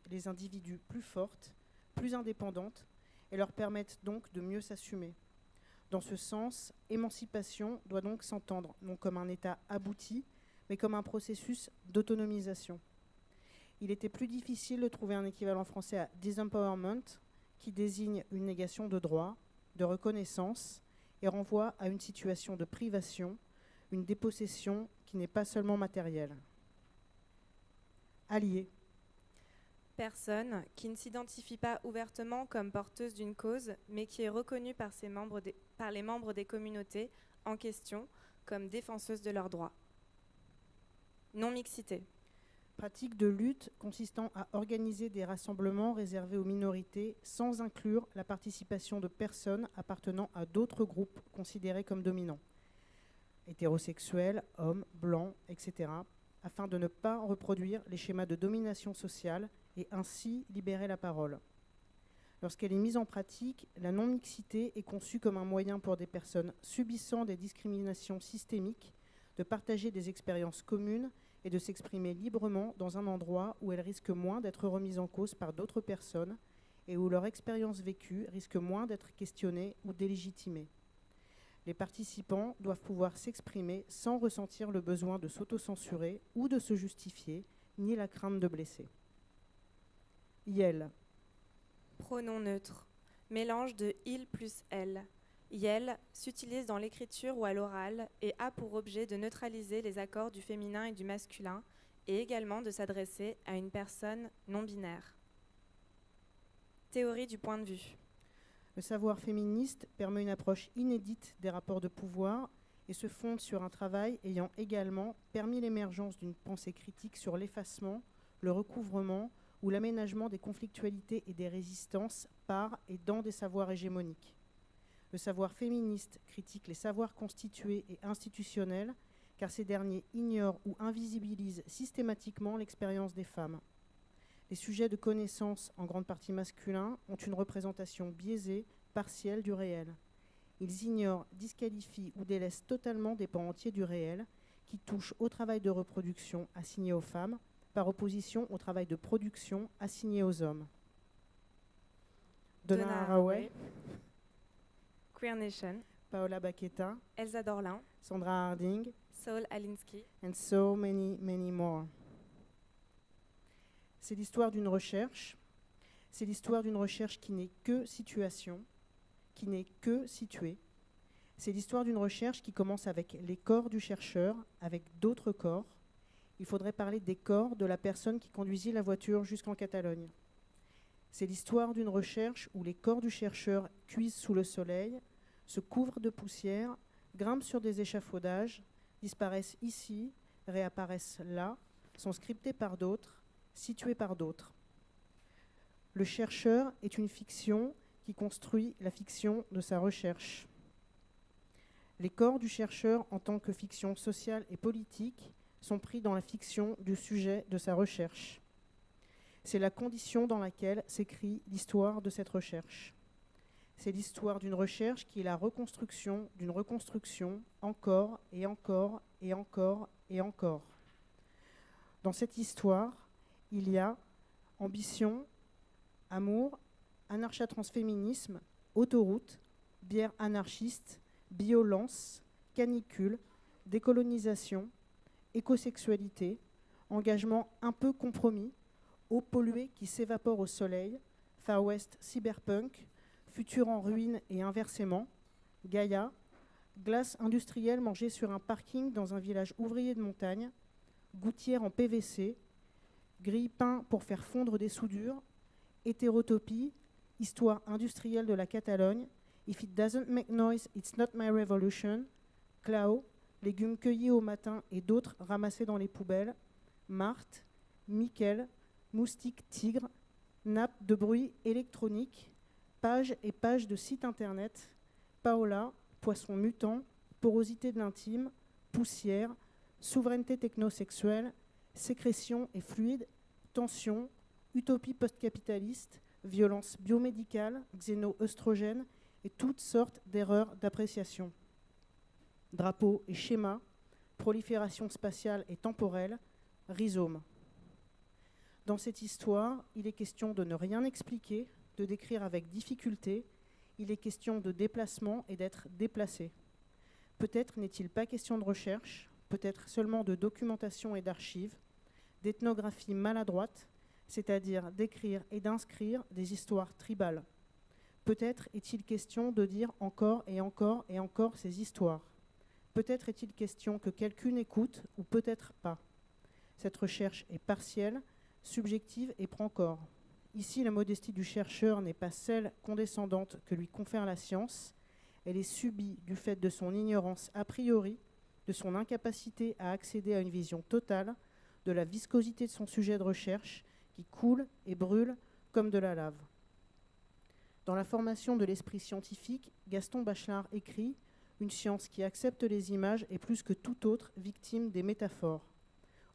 les individus plus fortes, plus indépendantes et leur permettent donc de mieux s'assumer. Dans ce sens, émancipation doit donc s'entendre non comme un état abouti, mais comme un processus d'autonomisation. Il était plus difficile de trouver un équivalent français à disempowerment, qui désigne une négation de droit, de reconnaissance, et renvoie à une situation de privation, une dépossession qui n'est pas seulement matérielle. Allié. Personne qui ne s'identifie pas ouvertement comme porteuse d'une cause, mais qui est reconnue par les membres des communautés en question comme défenseuse de leurs droits. Non-mixité. Pratique de lutte consistant à organiser des rassemblements réservés aux minorités sans inclure la participation de personnes appartenant à d'autres groupes considérés comme dominants, hétérosexuels, hommes, blancs, etc., afin de ne pas reproduire les schémas de domination sociale et ainsi libérer la parole. Lorsqu'elle est mise en pratique, la non-mixité est conçue comme un moyen pour des personnes subissant des discriminations systémiques de partager des expériences communes et de s'exprimer librement dans un endroit où elles risquent moins d'être remises en cause par d'autres personnes et où leur expérience vécue risque moins d'être questionnée ou délégitimée. Les participants doivent pouvoir s'exprimer sans ressentir le besoin de s'autocensurer ou de se justifier, ni la crainte de blesser. Yel. Pronom neutre. Mélange de il plus elle. Yel s'utilise dans l'écriture ou à l'oral et a pour objet de neutraliser les accords du féminin et du masculin et également de s'adresser à une personne non binaire. Théorie du point de vue. Le savoir féministe permet une approche inédite des rapports de pouvoir et se fonde sur un travail ayant également permis l'émergence d'une pensée critique sur l'effacement, le recouvrement ou l'aménagement des conflictualités et des résistances par et dans des savoirs hégémoniques. Le savoir féministe critique les savoirs constitués et institutionnels, car ces derniers ignorent ou invisibilisent systématiquement l'expérience des femmes. Les sujets de connaissance, en grande partie masculins, ont une représentation biaisée, partielle du réel. Ils ignorent, disqualifient ou délaissent totalement des pans entiers du réel qui touchent au travail de reproduction assigné aux femmes, par opposition au travail de production assigné aux hommes. Donna Haraway, Queer Nation, Paola Baqueta, Elsa Dorlin, Sandra Harding, Saul Alinsky. and so many, many more. C'est l'histoire d'une recherche. C'est l'histoire d'une recherche qui n'est que situation, qui n'est que située. C'est l'histoire d'une recherche qui commence avec les corps du chercheur, avec d'autres corps. Il faudrait parler des corps de la personne qui conduisit la voiture jusqu'en Catalogne. C'est l'histoire d'une recherche où les corps du chercheur cuisent sous le soleil, se couvrent de poussière, grimpent sur des échafaudages, disparaissent ici, réapparaissent là, sont scriptés par d'autres, situés par d'autres. Le chercheur est une fiction qui construit la fiction de sa recherche. Les corps du chercheur en tant que fiction sociale et politique sont pris dans la fiction du sujet de sa recherche. C'est la condition dans laquelle s'écrit l'histoire de cette recherche. C'est l'histoire d'une recherche qui est la reconstruction d'une reconstruction, encore et encore et encore et encore. Dans cette histoire, il y a ambition, amour, anarcha-transféminisme, autoroute, bière anarchiste, violence, canicule, décolonisation, écosexualité, engagement un peu compromis, eau polluée qui s'évapore au soleil, Far West cyberpunk, futur en ruine et inversement, Gaïa, glace industrielle mangée sur un parking dans un village ouvrier de montagne, gouttière en PVC, grille-pain pour faire fondre des soudures, hétérotopie, histoire industrielle de la Catalogne, If it doesn't make noise, it's not my revolution, Clao, légumes cueillis au matin et d'autres ramassés dans les poubelles, Marthe, Mickel, moustique tigre, nappe de bruit électronique, pages et pages de sites internet, Paola, poisson mutant, porosité de l'intime, poussière, souveraineté technosexuelle, sécrétion et fluide, tension, utopie post-capitaliste, violence biomédicale, xéno-œstrogène et toutes sortes d'erreurs d'appréciation. Drapeaux et schémas, prolifération spatiale et temporelle, rhizome. Dans cette histoire, il est question de ne rien expliquer, de décrire avec difficulté, il est question de déplacement et d'être déplacé. Peut-être n'est-il pas question de recherche, peut-être seulement de documentation et d'archives, d'ethnographie maladroite, c'est-à-dire d'écrire et d'inscrire des histoires tribales. Peut-être est-il question de dire encore et encore et encore ces histoires. Peut-être est-il question que quelqu'un écoute ou peut-être pas. Cette recherche est partielle, subjective et prend corps. Ici, la modestie du chercheur n'est pas celle condescendante que lui confère la science, elle est subie du fait de son ignorance a priori, de son incapacité à accéder à une vision totale, de la viscosité de son sujet de recherche qui coule et brûle comme de la lave. Dans la formation de l'esprit scientifique, Gaston Bachelard écrit « Une science qui accepte les images est plus que toute autre victime des métaphores.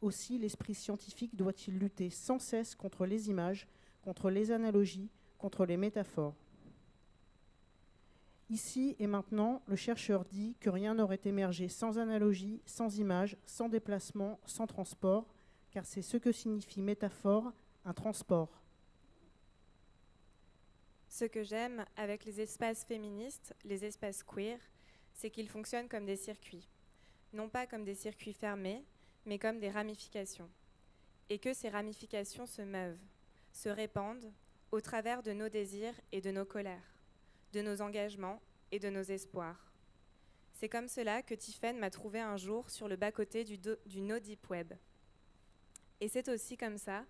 Aussi, l'esprit scientifique doit-il lutter sans cesse contre les images, contre les analogies, contre les métaphores. » Ici et maintenant, le chercheur dit que rien n'aurait émergé sans analogie, sans image, sans déplacement, sans transport, car c'est ce que signifie métaphore, un transport. Ce que j'aime avec les espaces féministes, les espaces queer, c'est qu'ils fonctionnent comme des circuits. Non pas comme des circuits fermés, mais comme des ramifications. Et que ces ramifications se meuvent, se répandent au travers de nos désirs et de nos colères, de nos engagements et de nos espoirs. C'est comme cela que Tiphaine m'a trouvé un jour sur le bas-côté du No Deep Web. Et c'est aussi comme ça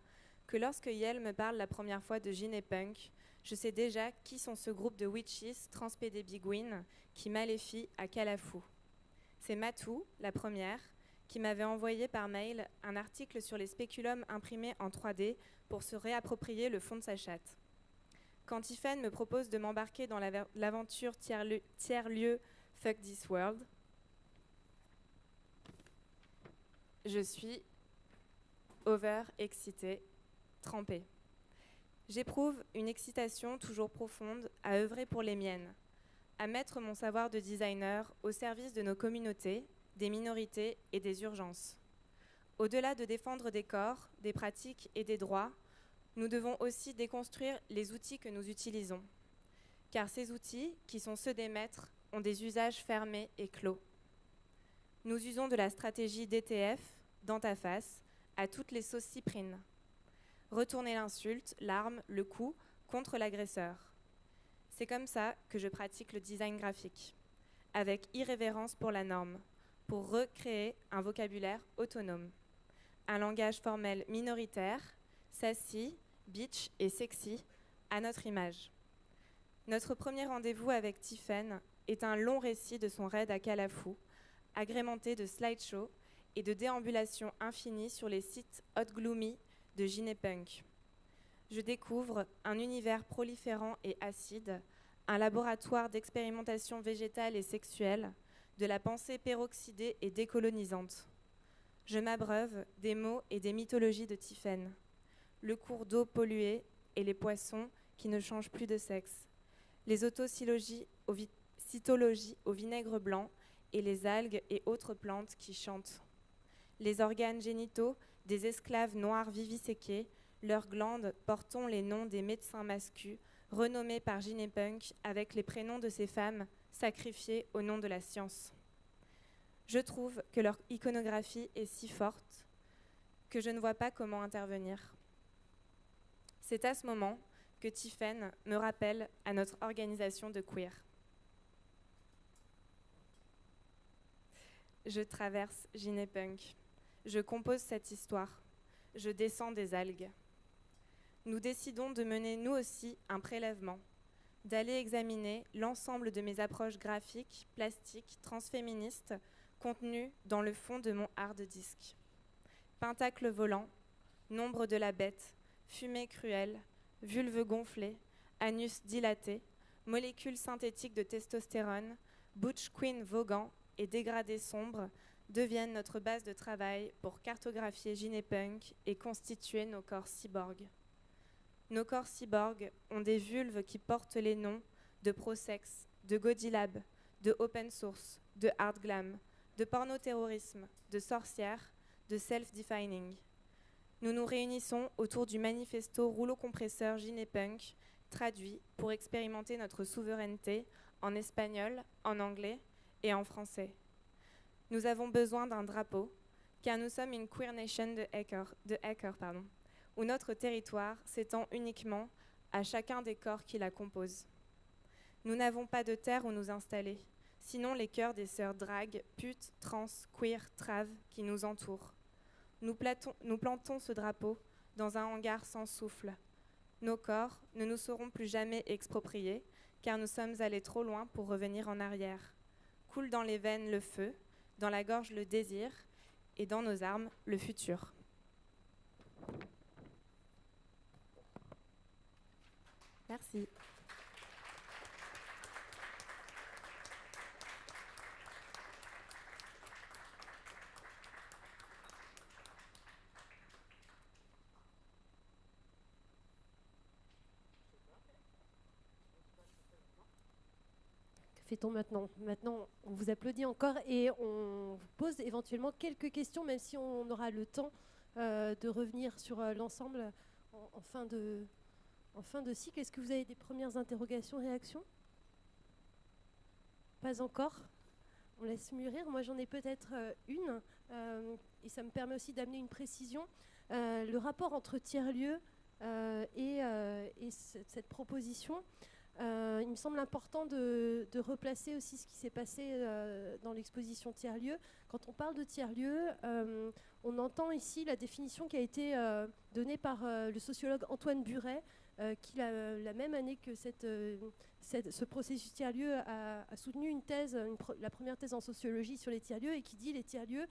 que lorsque Yael me parle la première fois de Ginepunk, je sais déjà qui sont ce groupe de witches transpédées bigouines qui maléfient à Calafou. C'est Matou, la première, qui m'avait envoyé par mail un article sur les spéculums imprimés en 3D pour se réapproprier le fond de sa chatte. Quand Tiphaine me propose de m'embarquer dans l'aventure tiers-lieu Fuck This World, je suis over-excitée, trempée. J'éprouve une excitation toujours profonde à œuvrer pour les miennes, à mettre mon savoir de designer au service de nos communautés, des minorités et des urgences. Au-delà de défendre des corps, des pratiques et des droits, nous devons aussi déconstruire les outils que nous utilisons. Car ces outils, qui sont ceux des maîtres, ont des usages fermés et clos. Nous usons de la stratégie DTF, dans ta face, à toutes les sauces cyprines. Retourner l'insulte, l'arme, le coup contre l'agresseur. C'est comme ça que je pratique le design graphique, avec irrévérence pour la norme, pour recréer un vocabulaire autonome. Un langage formel minoritaire, sassy, bitch et sexy, à notre image. Notre premier rendez-vous avec Tiphaine est un long récit de son raid à Calafou, agrémenté de slideshows et de déambulations infinies sur les sites hot gloomy de Ginepunk. Je découvre un univers proliférant et acide, un laboratoire d'expérimentation végétale et sexuelle, de la pensée peroxydée et décolonisante. Je m'abreuve des mots et des mythologies de Tiphaine, le cours d'eau pollué et les poissons qui ne changent plus de sexe, les autocytologies au vinaigre blanc et les algues et autres plantes qui chantent. Les organes génitaux des esclaves noirs viviséqués, leurs glandes portant les noms des médecins masculins renommés par Ginepunk avec les prénoms de ces femmes sacrifiées au nom de la science. Je trouve que leur iconographie est si forte que je ne vois pas comment intervenir. C'est à ce moment que Tiphaine me rappelle à notre organisation de queer. Je traverse Ginepunk. Je compose cette histoire. Je descends des algues. Nous décidons de mener nous aussi un prélèvement, d'aller examiner l'ensemble de mes approches graphiques, plastiques, transféministes contenues dans le fond de mon hard disk. Pentacle volant, nombre de la bête, fumée cruelle, vulve gonflée, anus dilaté, molécules synthétiques de testostérone, butch queen voguant et dégradés sombres deviennent notre base de travail pour cartographier Ginepunk et constituer nos corps cyborgs. Nos corps cyborgs ont des vulves qui portent les noms de Prosex, de Godilab, de Open Source, de Hard Glam, de pornoterrorisme, de sorcière, de self-defining. Nous nous réunissons autour du manifesto rouleau compresseur Ginepunk, traduit pour expérimenter notre souveraineté en espagnol, en anglais et en français. Nous avons besoin d'un drapeau, car nous sommes une queer nation de hackers, où notre territoire s'étend uniquement à chacun des corps qui la composent. Nous n'avons pas de terre où nous installer, sinon les cœurs des sœurs drag, putes, trans, queer, traves qui nous entourent. Nous plantons ce drapeau dans un hangar sans souffle. Nos corps ne nous seront plus jamais expropriés, car nous sommes allés trop loin pour revenir en arrière. Coule dans les veines le feu, dans la gorge le désir, et dans nos armes le futur. Merci. Que fait-on maintenant ? Maintenant, on vous applaudit encore et on vous pose éventuellement quelques questions, même si on aura le temps de revenir sur l'ensemble en fin de cycle. Est-ce que vous avez des premières interrogations, réactions ? Pas encore ? On laisse mûrir. Moi, j'en ai peut-être une, et ça me permet aussi d'amener une précision. Le rapport entre tiers-lieux et cette proposition, il me semble important de replacer aussi ce qui s'est passé dans l'exposition tiers-lieux. Quand on parle de tiers-lieux, on entend ici la définition qui a été donnée par le sociologue Antoine Buret, qui, la même année que ce processus tiers-lieu, a soutenu une thèse, la première thèse en sociologie sur les tiers-lieux, et qui dit les tiers-lieux,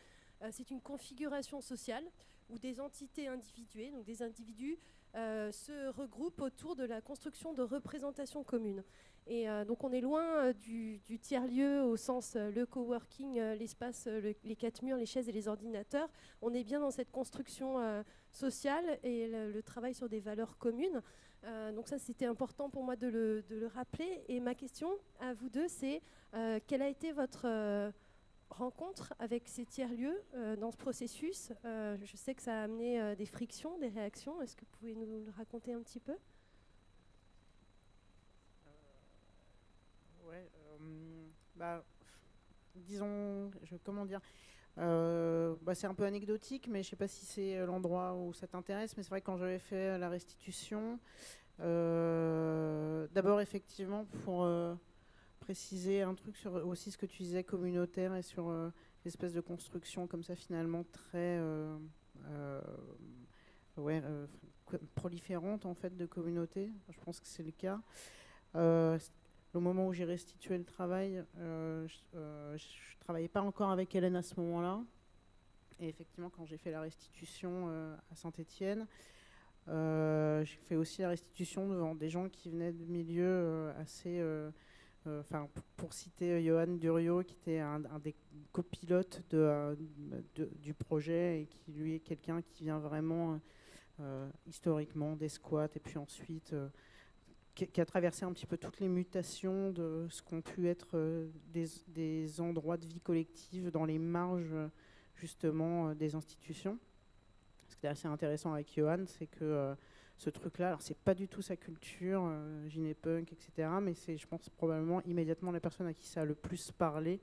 c'est une configuration sociale où des entités individuées, donc des individus, se regroupent autour de la construction de représentations communes. Et donc on est loin du tiers-lieu au sens le coworking, l'espace, les quatre murs, les chaises et les ordinateurs. On est bien dans cette construction sociale et le travail sur des valeurs communes. Donc ça, c'était important pour moi de le rappeler. Et ma question à vous deux, c'est quelle a été votre rencontre avec ces tiers-lieux dans ce processus ? Je sais que ça a amené des frictions, des réactions. Est-ce que vous pouvez nous le raconter un petit peu ? Disons, comment dire, c'est un peu anecdotique, mais je ne sais pas si c'est l'endroit où ça t'intéresse, mais c'est vrai que quand j'avais fait la restitution, d'abord effectivement pour préciser un truc sur aussi ce que tu disais communautaire et sur l'espèce de construction comme ça finalement très proliférante en fait de communautés. Je pense que c'est le cas. Au moment où j'ai restitué le travail, je travaillais pas encore avec Hélène à ce moment-là. Et effectivement, quand j'ai fait la restitution à Saint-Étienne, j'ai fait aussi la restitution devant des gens qui venaient de milieux assez... pour citer Johan Duriot, qui était un des copilotes du projet et qui, lui, est quelqu'un qui vient vraiment historiquement des squats et puis ensuite... qui a traversé un petit peu toutes les mutations de ce qu'ont pu être des endroits de vie collective dans les marges justement des institutions. Ce qui est assez intéressant avec Johan, c'est que ce truc-là, alors c'est pas du tout sa culture, gynépunk, etc., mais c'est, je pense, probablement immédiatement la personne à qui ça a le plus parlé,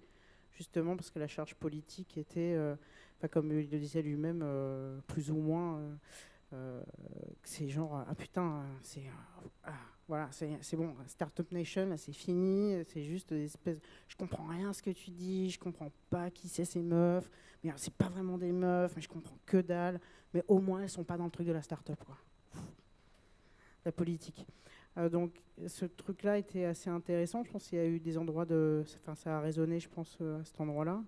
justement parce que la charge politique était, comme il le disait lui-même, plus ou moins, c'est genre, ah putain, voilà, c'est bon, Startup Nation, là, c'est fini, c'est juste des espèces, je comprends rien à ce que tu dis, je comprends pas qui c'est ces meufs, mais c'est pas vraiment des meufs, mais je comprends que dalle, mais au moins elles sont pas dans le truc de la start-up, quoi. La politique. Donc ce truc-là était assez intéressant. Je pense qu'il y a eu des endroits ça a résonné, je pense, à cet endroit-là.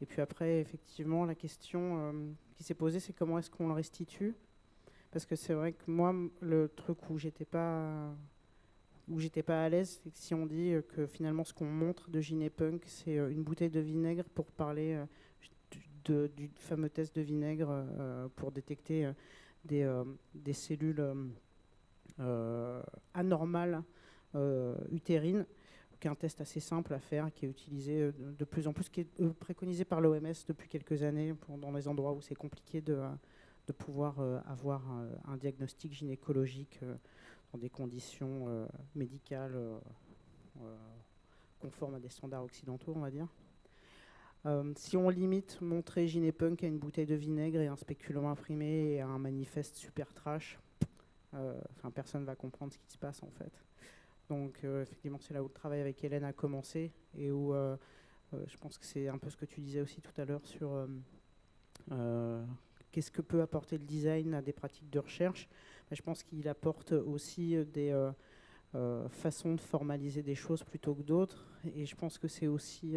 Et puis après, effectivement, la question qui s'est posée, c'est comment est-ce qu'on le restitue. Parce que c'est vrai que moi, le truc où j'étais pas à l'aise, c'est que si on dit que finalement ce qu'on montre de Gynépunk, c'est une bouteille de vinaigre pour parler du fameux test de vinaigre pour détecter des cellules anormales utérines, qui est un test assez simple à faire, qui est utilisé de plus en plus, qui est préconisé par l'OMS depuis quelques années dans les endroits où c'est compliqué de pouvoir avoir un diagnostic gynécologique dans des conditions médicales conformes à des standards occidentaux, on va dire. Si on limite montrer Gynépunk à une bouteille de vinaigre et un spéculoum imprimé et à un manifeste super trash, personne ne va comprendre ce qui se passe en fait. Donc effectivement, c'est là où le travail avec Hélène a commencé et où je pense que c'est un peu ce que tu disais aussi tout à l'heure sur qu'est-ce que peut apporter le design à des pratiques de recherche. Je pense qu'il apporte aussi des façons de formaliser des choses plutôt que d'autres. Et je pense que c'est aussi,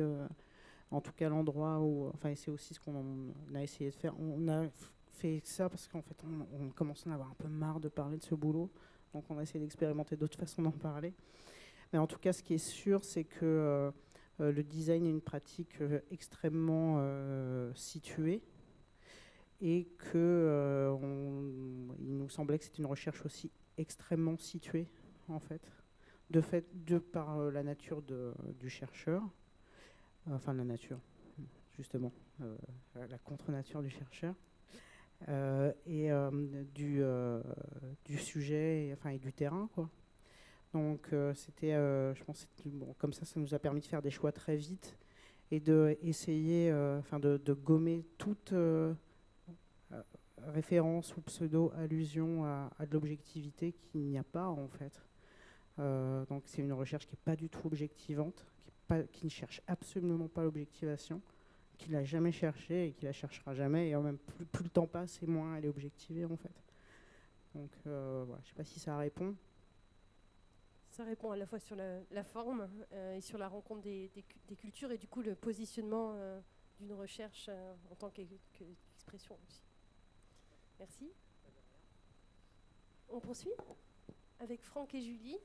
en tout cas, l'endroit où... c'est aussi ce qu'on a essayé de faire. On a fait ça parce qu'en fait, on commence à en avoir un peu marre de parler de ce boulot. Donc on a essayé d'expérimenter d'autres façons d'en parler. Mais en tout cas, ce qui est sûr, c'est que le design est une pratique extrêmement située et qu'il nous semblait que c'était une recherche aussi extrêmement située, en fait, de par la nature du chercheur, la nature, justement, la contre-nature du chercheur, et du sujet et du terrain, quoi. Donc c'était, je pense, comme ça nous a permis de faire des choix très vite et d'essayer de gommer toute référence ou pseudo-allusion à de l'objectivité qu'il n'y a pas en fait. Donc c'est une recherche qui n'est pas du tout objectivante, qui ne cherche absolument pas l'objectivation, qui ne l'a jamais cherchée et qui la cherchera jamais, et même plus le temps passe et moins elle est objectivée en fait. Donc voilà, je ne sais pas si ça répond. Ça répond à la fois sur la forme et sur la rencontre des cultures et du coup le positionnement d'une recherche en tant qu'expression aussi. Merci. On poursuit avec Franck et Julie.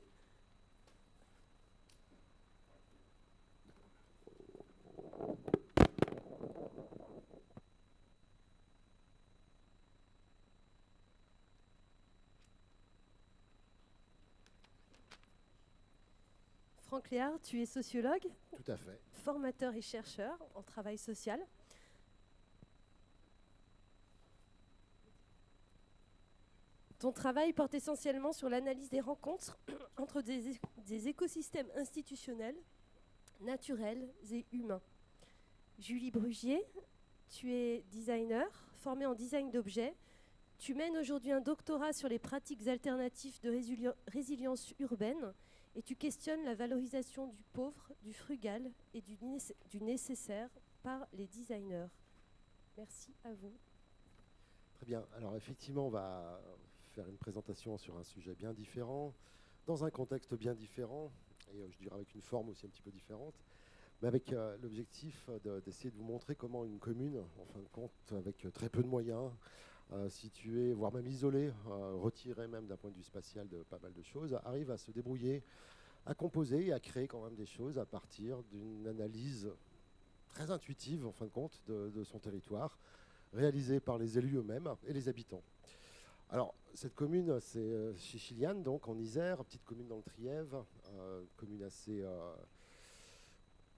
Franck Léard, tu es sociologue, tout à fait, formateur et chercheur en travail social. Ton travail porte essentiellement sur l'analyse des rencontres entre des écosystèmes institutionnels, naturels et humains. Julie Brugier, tu es designer, formée en design d'objets. Tu mènes aujourd'hui un doctorat sur les pratiques alternatives de résilience urbaine et tu questionnes la valorisation du pauvre, du frugal et du nécessaire par les designers. Merci à vous. Très bien. Alors effectivement, on va faire une présentation sur un sujet bien différent, dans un contexte bien différent, et je dirais avec une forme aussi un petit peu différente, mais avec l'objectif d'essayer de vous montrer comment une commune, en fin de compte, avec très peu de moyens, située, voire même isolée, retirée même d'un point de vue spatial de pas mal de choses, arrive à se débrouiller, à composer et à créer quand même des choses à partir d'une analyse très intuitive, en fin de compte, de son territoire, réalisée par les élus eux-mêmes et les habitants. Alors, cette commune, c'est chez Chiliane, donc en Isère, petite commune dans le Trièves, commune assez...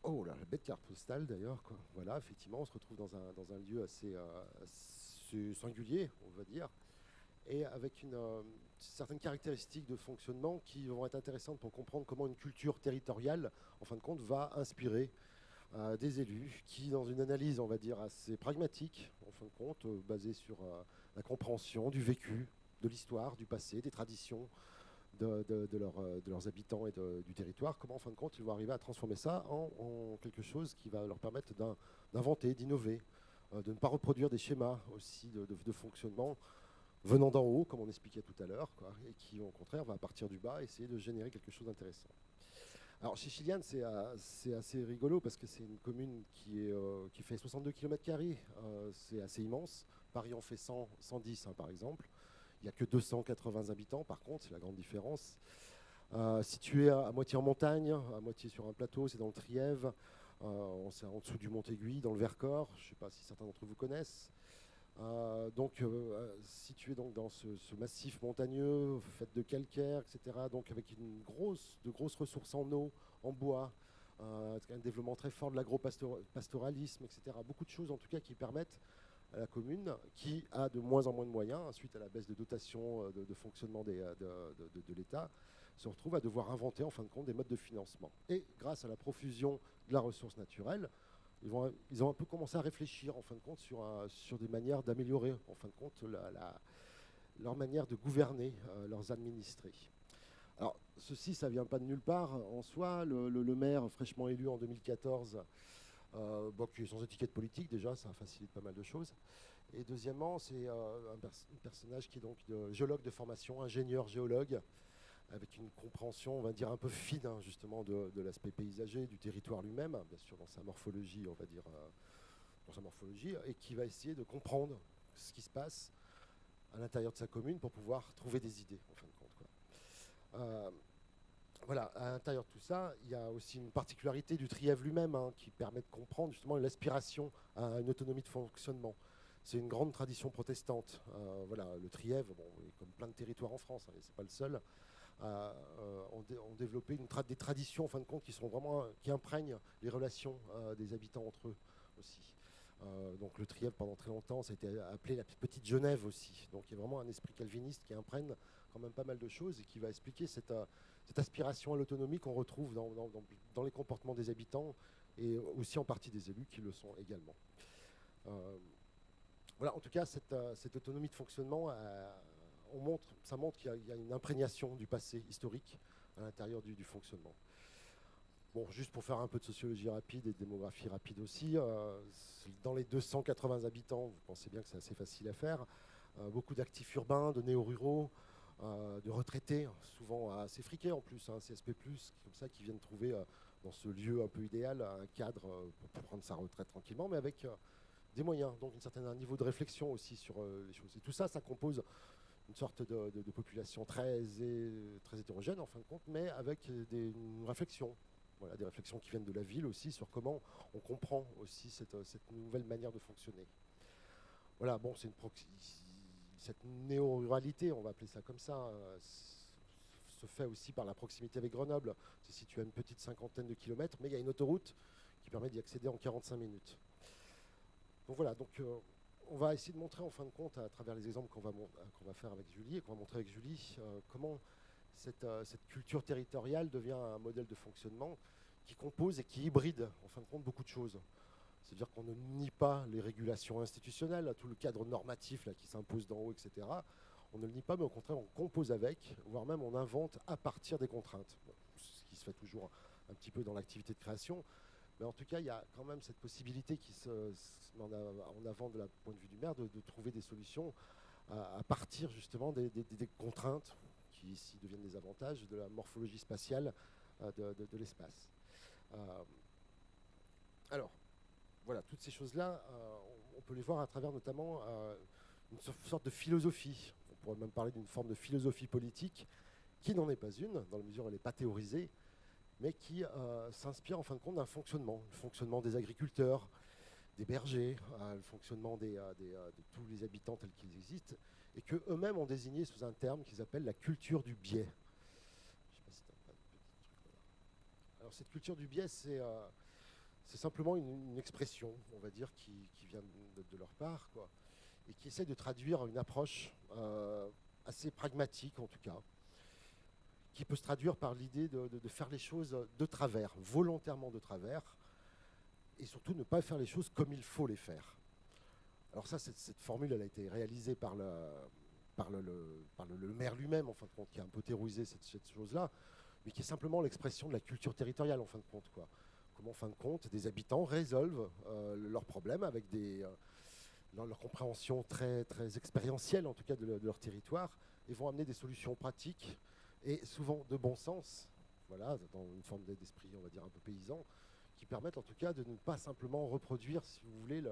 Oh là, la bête carte postale d'ailleurs, quoi. Voilà, effectivement, on se retrouve dans un lieu assez singulier, on va dire, et avec certaines caractéristiques de fonctionnement qui vont être intéressantes pour comprendre comment une culture territoriale, en fin de compte, va inspirer des élus qui, dans une analyse, on va dire, assez pragmatique, en fin de compte, basée sur la compréhension du vécu, de l'histoire, du passé, des traditions de leurs habitants et du territoire, comment, en fin de compte, ils vont arriver à transformer ça en quelque chose qui va leur permettre d'inventer, d'innover, de ne pas reproduire des schémas aussi de fonctionnement venant d'en haut, comme on expliquait tout à l'heure, quoi, et qui, au contraire, va partir du bas essayer de générer quelque chose d'intéressant. Alors, chez Chiliane, c'est assez rigolo parce que c'est une commune qui fait 62 km², c'est assez immense. Paris en fait 110, hein, par exemple. Il n'y a que 280 habitants, par contre, c'est la grande différence. Situé à moitié en montagne, à moitié sur un plateau, c'est dans le Trièves. C'est en dessous du Mont-Aiguille, dans le Vercors. Je ne sais pas si certains d'entre vous connaissent. Situé donc dans ce massif montagneux, fait de calcaire, etc. Donc avec de grosses ressources en eau, en bois, un développement très fort de l'agro-pastoralisme, etc. Beaucoup de choses en tout cas qui permettent à la commune, qui a de moins en moins de moyens, suite à la baisse de dotation de fonctionnement de l'État, se retrouve à devoir inventer en fin de compte des modes de financement. Et grâce à la profusion de la ressource naturelle, ils ont un peu commencé à réfléchir en fin de compte sur des manières d'améliorer en fin de compte leur manière de gouverner leurs administrés. Alors ceci, ça vient pas de nulle part en soi. Le maire fraîchement élu en 2014, qui est sans étiquette politique déjà, ça facilite pas mal de choses. Et deuxièmement, c'est un personnage qui est donc géologue de formation, ingénieur géologue, avec une compréhension, on va dire, un peu fine, hein, justement, de l'aspect paysager, du territoire lui-même, bien sûr dans sa morphologie, on va dire, et qui va essayer de comprendre ce qui se passe à l'intérieur de sa commune pour pouvoir trouver des idées, en fin de compte, quoi. Voilà, à l'intérieur de tout ça, il y a aussi une particularité du Trièves lui-même, hein, qui permet de comprendre justement l'aspiration à une autonomie de fonctionnement. C'est une grande tradition protestante. Voilà, le Trièves, comme plein de territoires en France, hein, c'est pas le seul, ont développé des traditions en fin de compte qui imprègnent les relations des habitants entre eux aussi. Donc le Trièves pendant très longtemps ça a été appelé la petite Genève aussi. Donc il y a vraiment un esprit calviniste qui imprègne quand même pas mal de choses et qui va expliquer cette aspiration à l'autonomie qu'on retrouve dans les comportements des habitants et aussi en partie des élus qui le sont également. Voilà, en tout cas cette autonomie de fonctionnement, ça montre qu'il y a une imprégnation du passé historique à l'intérieur du fonctionnement. Bon, juste pour faire un peu de sociologie rapide et de démographie rapide aussi, dans les 280 habitants, vous pensez bien que c'est assez facile à faire, beaucoup d'actifs urbains, de néo-ruraux, de retraités, souvent assez friqués en plus, hein, CSP+, comme ça, qui viennent trouver dans ce lieu un peu idéal un cadre pour prendre sa retraite tranquillement, mais avec des moyens, donc un niveau de réflexion aussi sur les choses. Et tout ça, ça compose une sorte de population très hétérogène en fin de compte, mais avec une réflexion. Voilà, des réflexions qui viennent de la ville aussi sur comment on comprend aussi cette nouvelle manière de fonctionner. Voilà, bon, cette néo-ruralité, on va appeler ça comme ça, se fait aussi par la proximité avec Grenoble. C'est situé à une petite 50aine de kilomètres, mais il y a une autoroute qui permet d'y accéder en 45 minutes. Donc voilà, on va essayer de montrer en fin de compte, à travers les exemples qu'on va faire avec Julie, et qu'on va montrer avec Julie, comment cette culture territoriale devient un modèle de fonctionnement qui compose et qui hybride, en fin de compte, beaucoup de choses. C'est-à-dire qu'on ne nie pas les régulations institutionnelles, tout le cadre normatif là, qui s'impose d'en haut, etc. On ne le nie pas, mais au contraire, on compose avec, voire même on invente à partir des contraintes. Bon, ce qui se fait toujours un petit peu dans l'activité de création. Mais en tout cas, il y a quand même cette possibilité qui se met en avant de la point de vue du maire de trouver des solutions à partir justement des contraintes qui ici deviennent des avantages de la morphologie spatiale de l'espace. Alors, voilà, toutes ces choses-là, on peut les voir à travers notamment une sorte de philosophie. On pourrait même parler d'une forme de philosophie politique qui n'en est pas une, dans la mesure où elle n'est pas théorisée, mais qui s'inspire en fin de compte d'un fonctionnement, le fonctionnement des agriculteurs, des bergers, le fonctionnement de tous les habitants tels qu'ils existent, et qu'eux-mêmes ont désigné sous un terme qu'ils appellent la culture du biais. Je sais pas si t'as pas de petit truc, voilà. Alors cette culture du biais, c'est simplement une expression, on va dire, qui vient de leur part, quoi, et qui essaie de traduire une approche assez pragmatique, en tout cas, qui peut se traduire par l'idée de faire les choses de travers, volontairement de travers, et surtout ne pas faire les choses comme il faut les faire. Alors ça, cette formule, elle a été réalisée par le maire lui-même, en fin de compte, qui a un peu théorisé cette chose-là, mais qui est simplement l'expression de la culture territoriale, en fin de compte, quoi. Comment, en fin de compte, des habitants résolvent leurs problèmes avec leur compréhension très, très expérientielle, en tout cas, de leur territoire, et vont amener des solutions pratiques et souvent de bon sens, voilà, dans une forme d'esprit, on va dire, un peu paysan, qui permettent en tout cas de ne pas simplement reproduire, si vous voulez,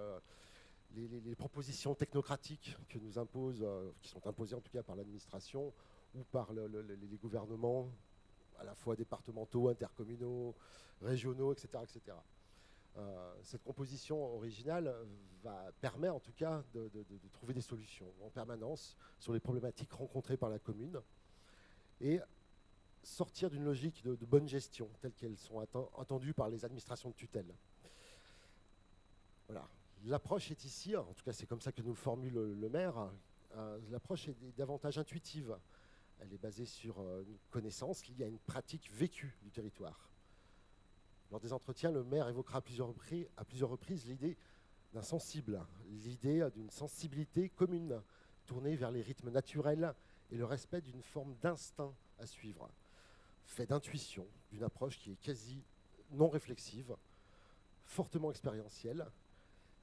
les propositions technocratiques que nous imposent, qui sont imposées en tout cas par l'administration ou par les gouvernements, à la fois départementaux, intercommunaux, régionaux, etc. etc. Cette composition originale permet en tout cas de trouver des solutions en permanence sur les problématiques rencontrées par la commune et sortir d'une logique de bonne gestion telles qu'elles sont attendues par les administrations de tutelle. Voilà. L'approche est ici, en tout cas c'est comme ça que nous le formule le maire, l'approche est davantage intuitive. Elle est basée sur une connaissance liée à une pratique vécue du territoire. Lors des entretiens, le maire évoquera à plusieurs reprises l'idée d'un sensible, l'idée d'une sensibilité commune, tournée vers les rythmes naturels et le respect d'une forme d'instinct à suivre, fait d'intuition, d'une approche qui est quasi non réflexive, fortement expérientielle,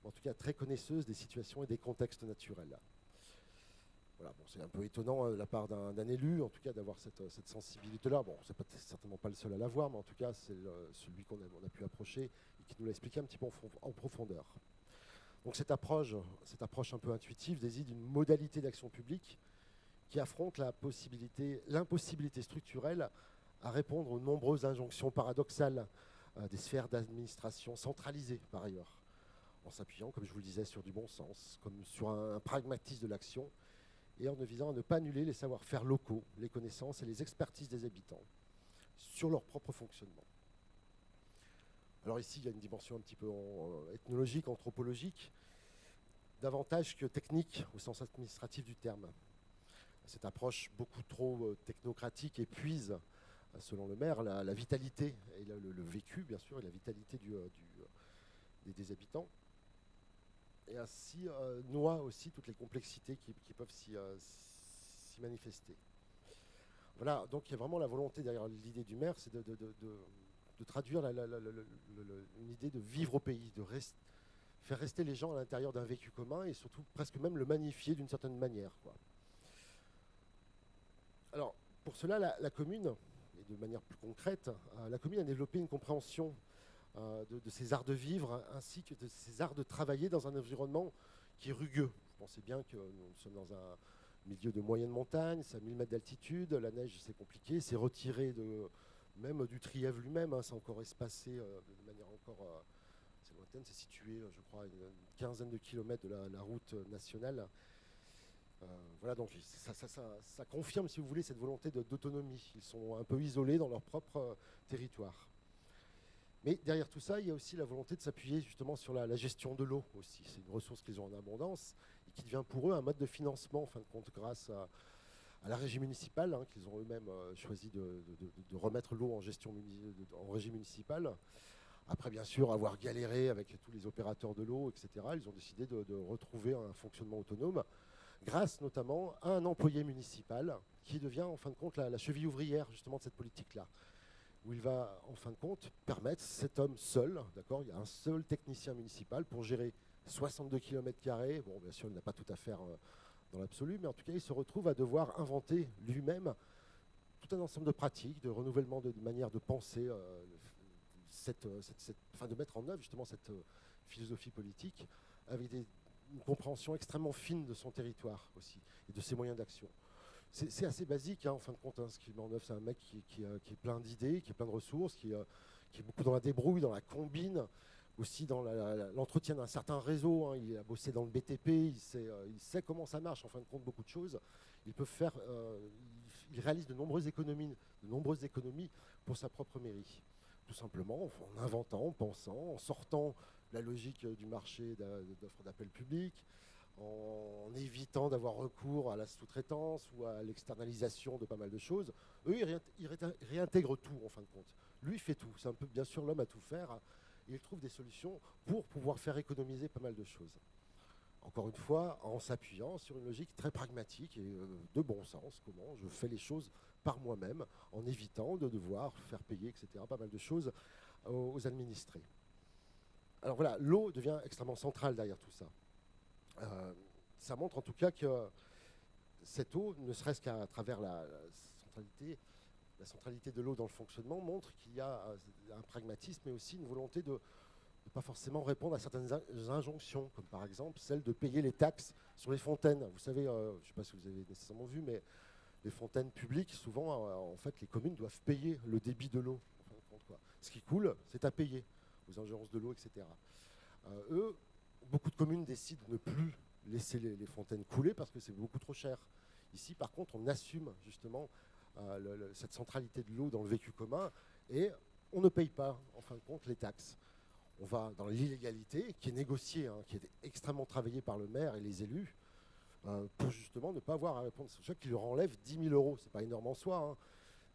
en tout cas très connaisseuse des situations et des contextes naturels. Voilà, bon, c'est un peu étonnant de la part d'un élu, en tout cas, d'avoir cette sensibilité-là. Bon, c'est certainement pas le seul à l'avoir, mais en tout cas, c'est celui qu'on a pu approcher et qui nous l'a expliqué un petit peu en profondeur. Donc cette approche un peu intuitive désigne une modalité d'action publique qui affronte l'impossibilité structurelle à répondre aux nombreuses injonctions paradoxales des sphères d'administration centralisées, par ailleurs, en s'appuyant, comme je vous le disais, sur du bon sens, comme sur un pragmatisme de l'action, et en visant à ne pas annuler les savoir-faire locaux, les connaissances et les expertises des habitants sur leur propre fonctionnement. Alors ici, il y a une dimension un petit peu ethnologique, anthropologique, davantage que technique au sens administratif du terme. Cette approche beaucoup trop technocratique épuise, selon le maire, la vitalité et le vécu, bien sûr, et la vitalité des habitants. Et ainsi noie aussi toutes les complexités qui peuvent s'y manifester. Voilà, donc il y a vraiment la volonté derrière l'idée du maire, c'est de traduire une idée de vivre au pays, faire rester les gens à l'intérieur d'un vécu commun et surtout presque même le magnifier d'une certaine manière, quoi. Alors, pour cela, la commune, et de manière plus concrète, la commune a développé une compréhension de ces arts de vivre ainsi que de ces arts de travailler dans un environnement qui est rugueux. Vous pensez bien que nous sommes dans un milieu de moyenne montagne, c'est à 1000 mètres d'altitude, la neige c'est compliqué, c'est retiré même du Trièvre lui-même, hein, c'est encore espacé de manière encore assez lointaine, c'est situé je crois à une quinzaine de kilomètres de la route nationale. Voilà, donc ça confirme, si vous voulez, cette volonté d'autonomie. Ils sont un peu isolés dans leur propre territoire. Mais derrière tout ça, il y a aussi la volonté de s'appuyer justement sur la gestion de l'eau aussi. C'est une ressource qu'ils ont en abondance et qui devient pour eux un mode de financement, en fin de compte, grâce à la régie municipale, hein, qu'ils ont eux-mêmes choisi de remettre l'eau en régie municipale. Après, bien sûr, avoir galéré avec tous les opérateurs de l'eau, etc., ils ont décidé de retrouver un fonctionnement autonome, grâce notamment à un employé municipal qui devient, en fin de compte, la cheville ouvrière justement de cette politique-là, où il va, en fin de compte, permettre cet homme seul, d'accord, il y a un seul technicien municipal pour gérer 62 km². Bon, bien sûr, il n'a pas tout à faire dans l'absolu, mais en tout cas, il se retrouve à devoir inventer lui-même tout un ensemble de pratiques, de renouvellement de manière de penser, de mettre en œuvre justement cette philosophie politique avec une compréhension extrêmement fine de son territoire aussi et de ses moyens d'action. C'est assez basique, hein, en fin de compte, hein, ce qu'il met en œuvre, c'est un mec qui est plein d'idées, qui est plein de ressources, qui est beaucoup dans la débrouille, dans la combine, aussi dans l'entretien d'un certain réseau. Hein. Il a bossé dans le BTP, il sait comment ça marche, en fin de compte, beaucoup de choses. Il réalise de nombreuses économies pour sa propre mairie. Tout simplement en inventant, en pensant, en sortant la logique du marché d'offres d'appel public, en évitant d'avoir recours à la sous-traitance ou à l'externalisation de pas mal de choses. Eux, ils réintègrent tout, en fin de compte. Lui, il fait tout. C'est un peu, bien sûr, l'homme à tout faire. Il trouve des solutions pour pouvoir faire économiser pas mal de choses. Encore une fois, en s'appuyant sur une logique très pragmatique et de bon sens. Comment je fais les choses par moi-même, en évitant de devoir faire payer, etc. Pas mal de choses aux administrés. Alors voilà, l'eau devient extrêmement centrale derrière tout ça. Ça montre en tout cas que cette eau, ne serait-ce qu'à travers la centralité de l'eau dans le fonctionnement, montre qu'il y a un pragmatisme, mais aussi une volonté de ne pas forcément répondre à certaines injonctions, comme par exemple celle de payer les taxes sur les fontaines. Vous savez, je ne sais pas si vous avez nécessairement vu, mais les fontaines publiques, souvent, en fait, les communes doivent payer le débit de l'eau. Ce qui coule, c'est à payer aux ingérences de l'eau, etc. Beaucoup de communes décident de ne plus laisser les fontaines couler parce que c'est beaucoup trop cher. Ici, par contre, on assume justement cette centralité de l'eau dans le vécu commun et on ne paye pas, en fin de compte, les taxes. On va dans l'illégalité qui est négociée, hein, qui est extrêmement travaillée par le maire et les élus pour justement ne pas avoir à répondre. C'est sûr qu'il leur enlève 10 000 euros. Ce n'est pas énorme en soi, hein,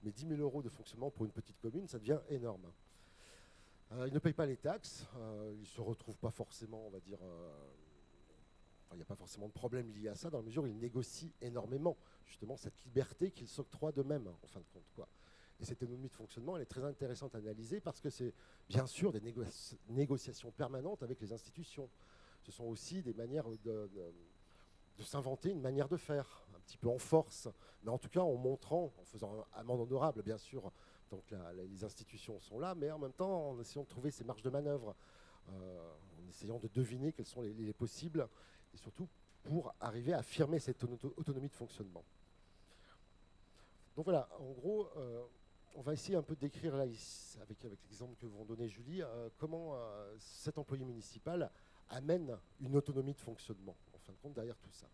mais 10 000 euros de fonctionnement pour une petite commune, ça devient énorme. Ils ne payent pas les taxes, ils ne se retrouvent pas forcément, on va dire, il n'y a pas forcément de problème lié à ça, dans la mesure où ils négocient énormément, justement, cette liberté qu'ils s'octroient d'eux-mêmes, en fin de compte, quoi. Et cette économie de fonctionnement, elle est très intéressante à analyser parce que c'est bien sûr des négociations permanentes avec les institutions. Ce sont aussi des manières de s'inventer une manière de faire, un petit peu en force, mais en tout cas en montrant, en faisant amende honorable, bien sûr, donc les institutions sont là, mais en même temps en essayant de trouver ces marges de manœuvre, en essayant de deviner quels sont les possibles, et surtout pour arriver à affirmer cette autonomie de fonctionnement. Donc voilà, en gros, on va essayer un peu de décrire là, avec l'exemple que vont donner Julie, comment cet employé municipal amène une autonomie de fonctionnement, en fin de compte, derrière tout ça.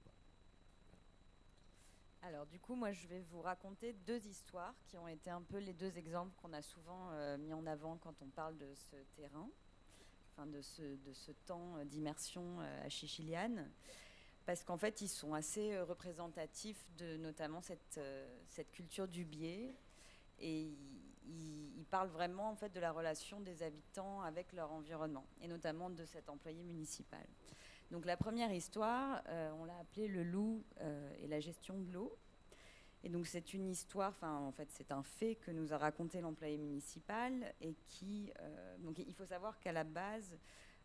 Alors du coup, moi je vais vous raconter deux histoires qui ont été un peu les deux exemples qu'on a souvent mis en avant quand on parle de ce terrain, enfin de ce temps d'immersion à Chichiliane, parce qu'en fait ils sont assez représentatifs de notamment cette culture du biais, et ils parlent vraiment en fait de la relation des habitants avec leur environnement, et notamment de cet employé municipal. Donc la première histoire, on l'a appelée le loup et la gestion de l'eau. Et donc c'est une histoire, enfin en fait c'est un fait que nous a raconté l'employé municipal et qui, donc il faut savoir qu'à la base,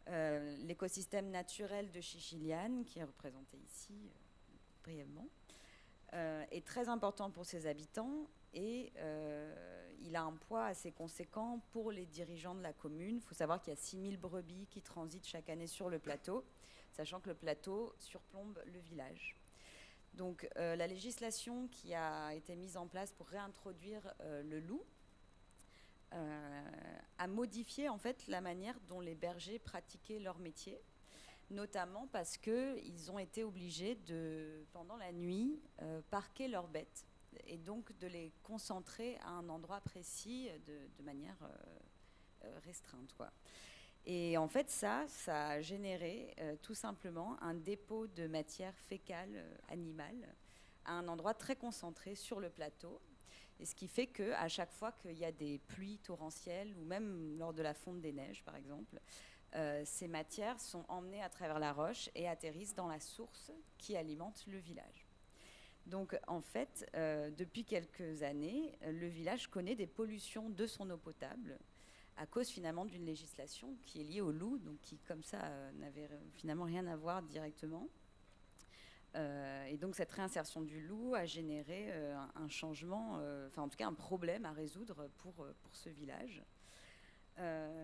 l'écosystème naturel de Chichiliane, qui est représenté ici brièvement, est très important pour ses habitants et il a un poids assez conséquent pour les dirigeants de la commune. Il faut savoir qu'il y a 6000 brebis qui transitent chaque année sur le plateau, sachant que le plateau surplombe le village. Donc la législation qui a été mise en place pour réintroduire le loup a modifié en fait la manière dont les bergers pratiquaient leur métier, notamment parce qu'ils ont été obligés de, pendant la nuit, parquer leurs bêtes et donc de les concentrer à un endroit précis de manière restreinte, quoi. Et en fait, ça a généré tout simplement un dépôt de matière fécale animale à un endroit très concentré sur le plateau. Et ce qui fait qu'à chaque fois qu'il y a des pluies torrentielles, ou même lors de la fonte des neiges, par exemple, ces matières sont emmenées à travers la roche et atterrissent dans la source qui alimente le village. Donc, en fait, depuis quelques années, le village connaît des pollutions de son eau potable, à cause finalement d'une législation qui est liée au loup, donc qui comme ça n'avait finalement rien à voir directement. Et donc cette réinsertion du loup a généré un changement, enfin en tout cas un problème à résoudre pour ce village.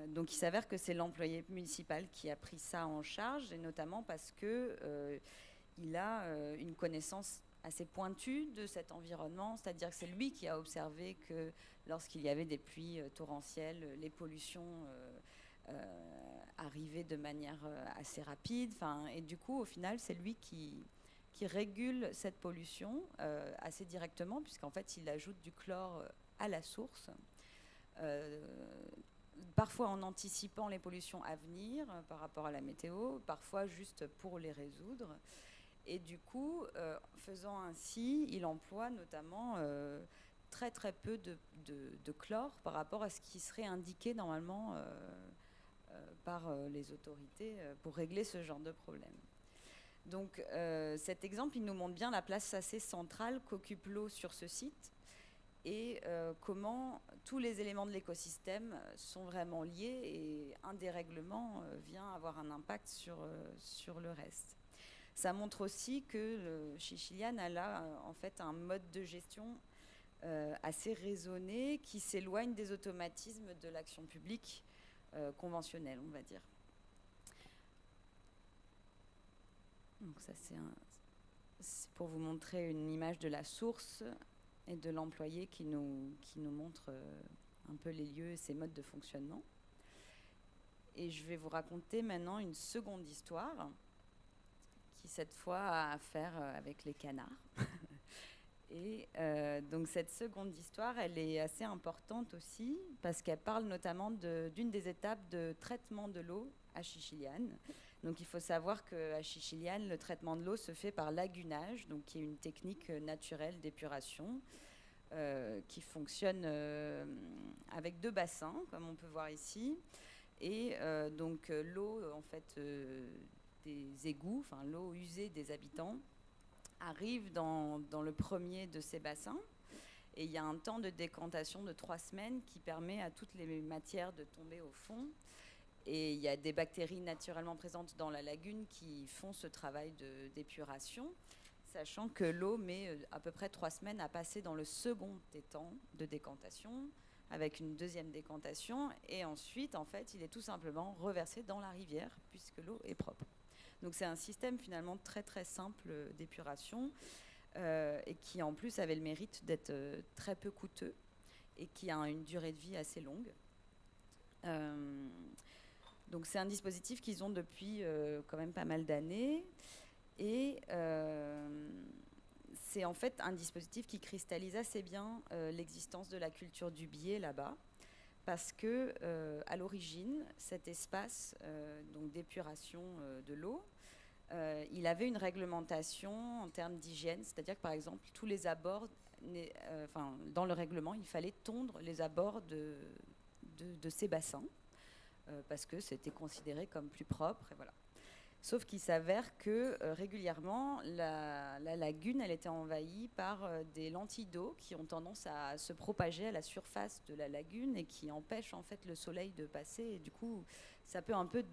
Donc il s'avère que c'est l'employé municipal qui a pris ça en charge, et notamment parce qu'il a une connaissance assez pointue de cet environnement, c'est-à-dire que c'est lui qui a observé que lorsqu'il y avait des pluies torrentielles, les pollutions arriver de manière assez rapide. Et du coup, au final, c'est lui qui régule cette pollution assez directement, puisqu'en fait, il ajoute du chlore à la source, parfois en anticipant les pollutions à venir par rapport à la météo, parfois juste pour les résoudre. Et du coup, faisant ainsi, il emploie notamment très très peu de chlore par rapport à ce qui serait indiqué normalement par les autorités pour régler ce genre de problème. Donc cet exemple, il nous montre bien la place assez centrale qu'occupe l'eau sur ce site et comment tous les éléments de l'écosystème sont vraiment liés et un dérèglement vient avoir un impact sur le reste. Ça montre aussi que Chichiliane a là en fait un mode de gestion assez raisonné qui s'éloigne des automatismes de l'action publique conventionnelle, on va dire. Donc ça c'est pour vous montrer une image de la source et de l'employé qui nous montre un peu les lieux et ses modes de fonctionnement. Et je vais vous raconter maintenant une seconde histoire qui cette fois a à faire avec les canards. Et donc cette seconde histoire, elle est assez importante aussi parce qu'elle parle notamment d'une des étapes de traitement de l'eau à Chichiliane. Donc il faut savoir qu'à Chichiliane, le traitement de l'eau se fait par lagunage, donc qui est une technique naturelle d'épuration qui fonctionne avec 2 bassins, comme on peut voir ici. Et donc l'eau en fait des égouts, enfin l'eau usée des habitants, arrive dans le premier de ces bassins. Et il y a un temps de décantation de 3 semaines qui permet à toutes les matières de tomber au fond. Et il y a des bactéries naturellement présentes dans la lagune qui font ce travail d'épuration, sachant que l'eau met à peu près 3 semaines à passer dans le second étang de décantation, avec une deuxième décantation. Et ensuite, en fait, il est tout simplement reversé dans la rivière, puisque l'eau est propre. Donc c'est un système finalement très très simple d'épuration et qui en plus avait le mérite d'être très peu coûteux et qui a une durée de vie assez longue. Donc c'est un dispositif qu'ils ont depuis quand même pas mal d'années et c'est en fait un dispositif qui cristallise assez bien l'existence de la culture du biais là-bas. Parce que, à l'origine, cet espace donc d'épuration de l'eau, il avait une réglementation en termes d'hygiène, c'est-à-dire que par exemple, tous les abords, dans le règlement, il fallait tondre les abords de ces bassins, parce que c'était considéré comme plus propre, et voilà. Sauf qu'il s'avère que régulièrement, la lagune, elle était envahie par des lentilles d'eau qui ont tendance à se propager à la surface de la lagune et qui empêchent en fait le soleil de passer. Et du coup, ça peut un peu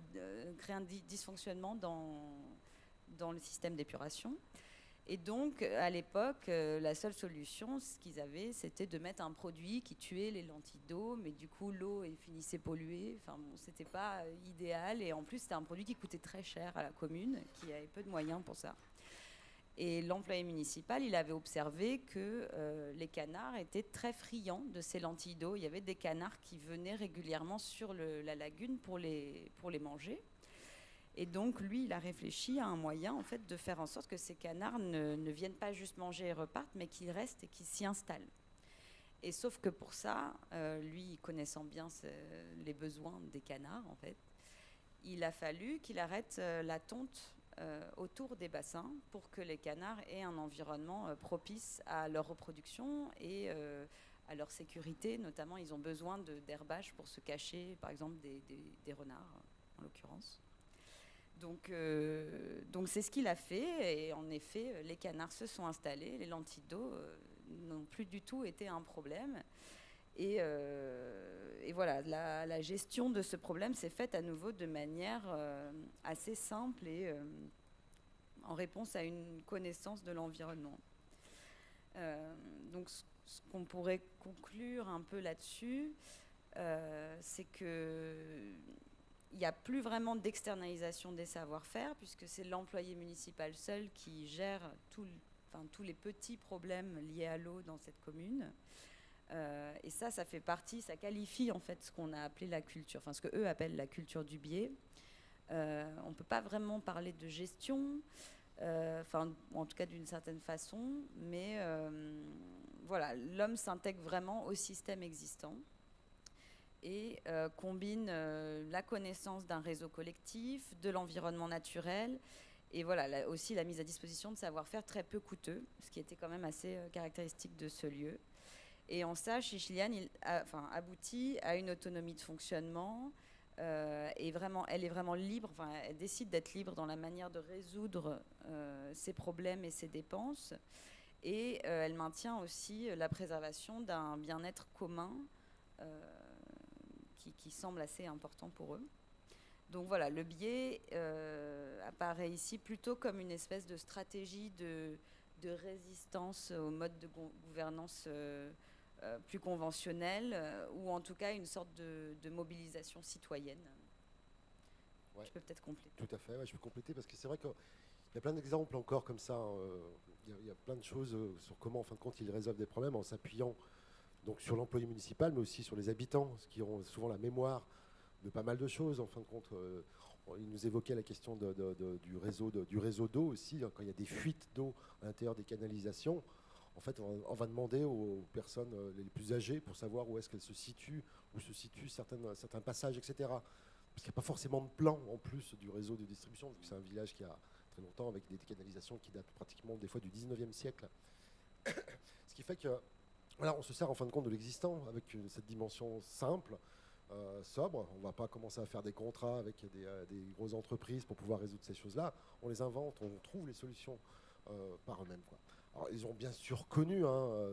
créer un dysfonctionnement dans le système d'épuration. Et donc, à l'époque, la seule solution, ce qu'ils avaient, c'était de mettre un produit qui tuait les lentilles d'eau, mais du coup, l'eau finissait polluée. Enfin, bon, c'était pas idéal. Et en plus, c'était un produit qui coûtait très cher à la commune, qui avait peu de moyens pour ça. Et l'employé municipal, il avait observé que les canards étaient très friands de ces lentilles d'eau. Il y avait des canards qui venaient régulièrement sur la lagune pour les manger. Et donc, lui, il a réfléchi à un moyen, en fait, de faire en sorte que ces canards ne viennent pas juste manger et repartent, mais qu'ils restent et qu'ils s'y installent. Et sauf que pour ça, lui, connaissant bien les besoins des canards, en fait, il a fallu qu'il arrête la tonte autour des bassins pour que les canards aient un environnement propice à leur reproduction et à leur sécurité. Notamment, ils ont besoin d'herbage pour se cacher, par exemple, des renards, en l'occurrence. Donc c'est ce qu'il a fait, et en effet, les canards se sont installés, les lentilles d'eau n'ont plus du tout été un problème. Et voilà, la gestion de ce problème s'est faite à nouveau de manière assez simple et en réponse à une connaissance de l'environnement. Donc ce qu'on pourrait conclure un peu là-dessus, c'est que il n'y a plus vraiment d'externalisation des savoir-faire, puisque c'est l'employé municipal seul qui gère tous les petits problèmes liés à l'eau dans cette commune. Et ça fait partie, ça qualifie en fait ce qu'on a appelé la culture, enfin ce que eux appellent la culture du biais. On ne peut pas vraiment parler de gestion, en tout cas d'une certaine façon, mais voilà, l'homme s'intègre vraiment au système existant et combine la connaissance d'un réseau collectif, de l'environnement naturel, et voilà, aussi la mise à disposition de savoir-faire très peu coûteux, ce qui était quand même assez caractéristique de ce lieu. Et en ça, Chichilian aboutit à une autonomie de fonctionnement. Et vraiment, elle est vraiment libre, elle décide d'être libre dans la manière de résoudre ses problèmes et ses dépenses. Et elle maintient aussi la préservation d'un bien-être commun qui semble assez important pour eux. Donc voilà, le biais apparaît ici plutôt comme une espèce de stratégie de résistance au mode de gouvernance plus conventionnel, ou en tout cas une sorte de mobilisation citoyenne. Ouais. Je peux peut-être compléter. Tout à fait, ouais, je peux compléter parce que c'est vrai qu'il y a plein d'exemples encore comme ça. Il y a plein de choses sur comment, en fin de compte, ils résolvent des problèmes en s'appuyant donc sur l'employé municipal, mais aussi sur les habitants, qui ont souvent la mémoire de pas mal de choses. En fin de compte, il nous évoquait la question du réseau d'eau aussi, quand il y a des fuites d'eau à l'intérieur des canalisations. En fait, on va demander aux personnes les plus âgées pour savoir où est-ce qu'elles se situent, où se situent certains passages, etc. Parce qu'il n'y a pas forcément de plan en plus du réseau de distribution, vu que c'est un village qui a très longtemps avec des canalisations qui datent pratiquement des fois du 19e siècle. Ce qui fait que voilà, on se sert en fin de compte de l'existant avec cette dimension simple, sobre. On ne va pas commencer à faire des contrats avec des grosses entreprises pour pouvoir résoudre ces choses-là. On les invente, on trouve les solutions par eux-mêmes, quoi. Alors, ils ont bien sûr connu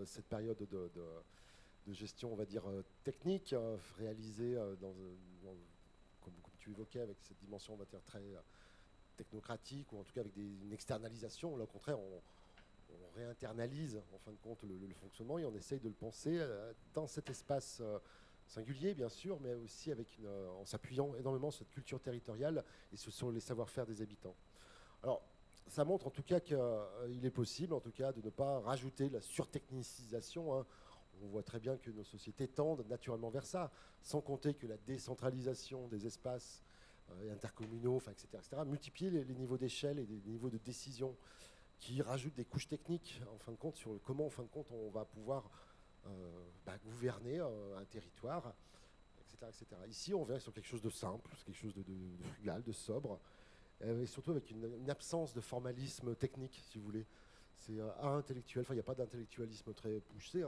cette période de gestion, on va dire, technique, réalisée comme tu évoquais, avec cette dimension, on va dire, très technocratique, ou en tout cas avec une externalisation. Là, au contraire, on réinternalise, en fin de compte, le fonctionnement, et on essaye de le penser dans cet espace singulier, bien sûr, mais aussi en s'appuyant énormément sur cette culture territoriale et sur les savoir-faire des habitants. Alors, ça montre en tout cas qu'il est possible, en tout cas, de ne pas rajouter la surtechnicisation. On voit très bien que nos sociétés tendent naturellement vers ça, sans compter que la décentralisation des espaces intercommunaux, etc., multiplie les niveaux d'échelle et les niveaux de décision, qui rajoutent des couches techniques, en fin de compte, sur comment, en fin de compte, on va pouvoir gouverner un territoire, etc., etc. Ici, on vient sur quelque chose de simple, quelque chose de frugal, de sobre, et surtout avec une absence de formalisme technique, si vous voulez. C'est intellectuel, il n'y a pas d'intellectualisme très poussé.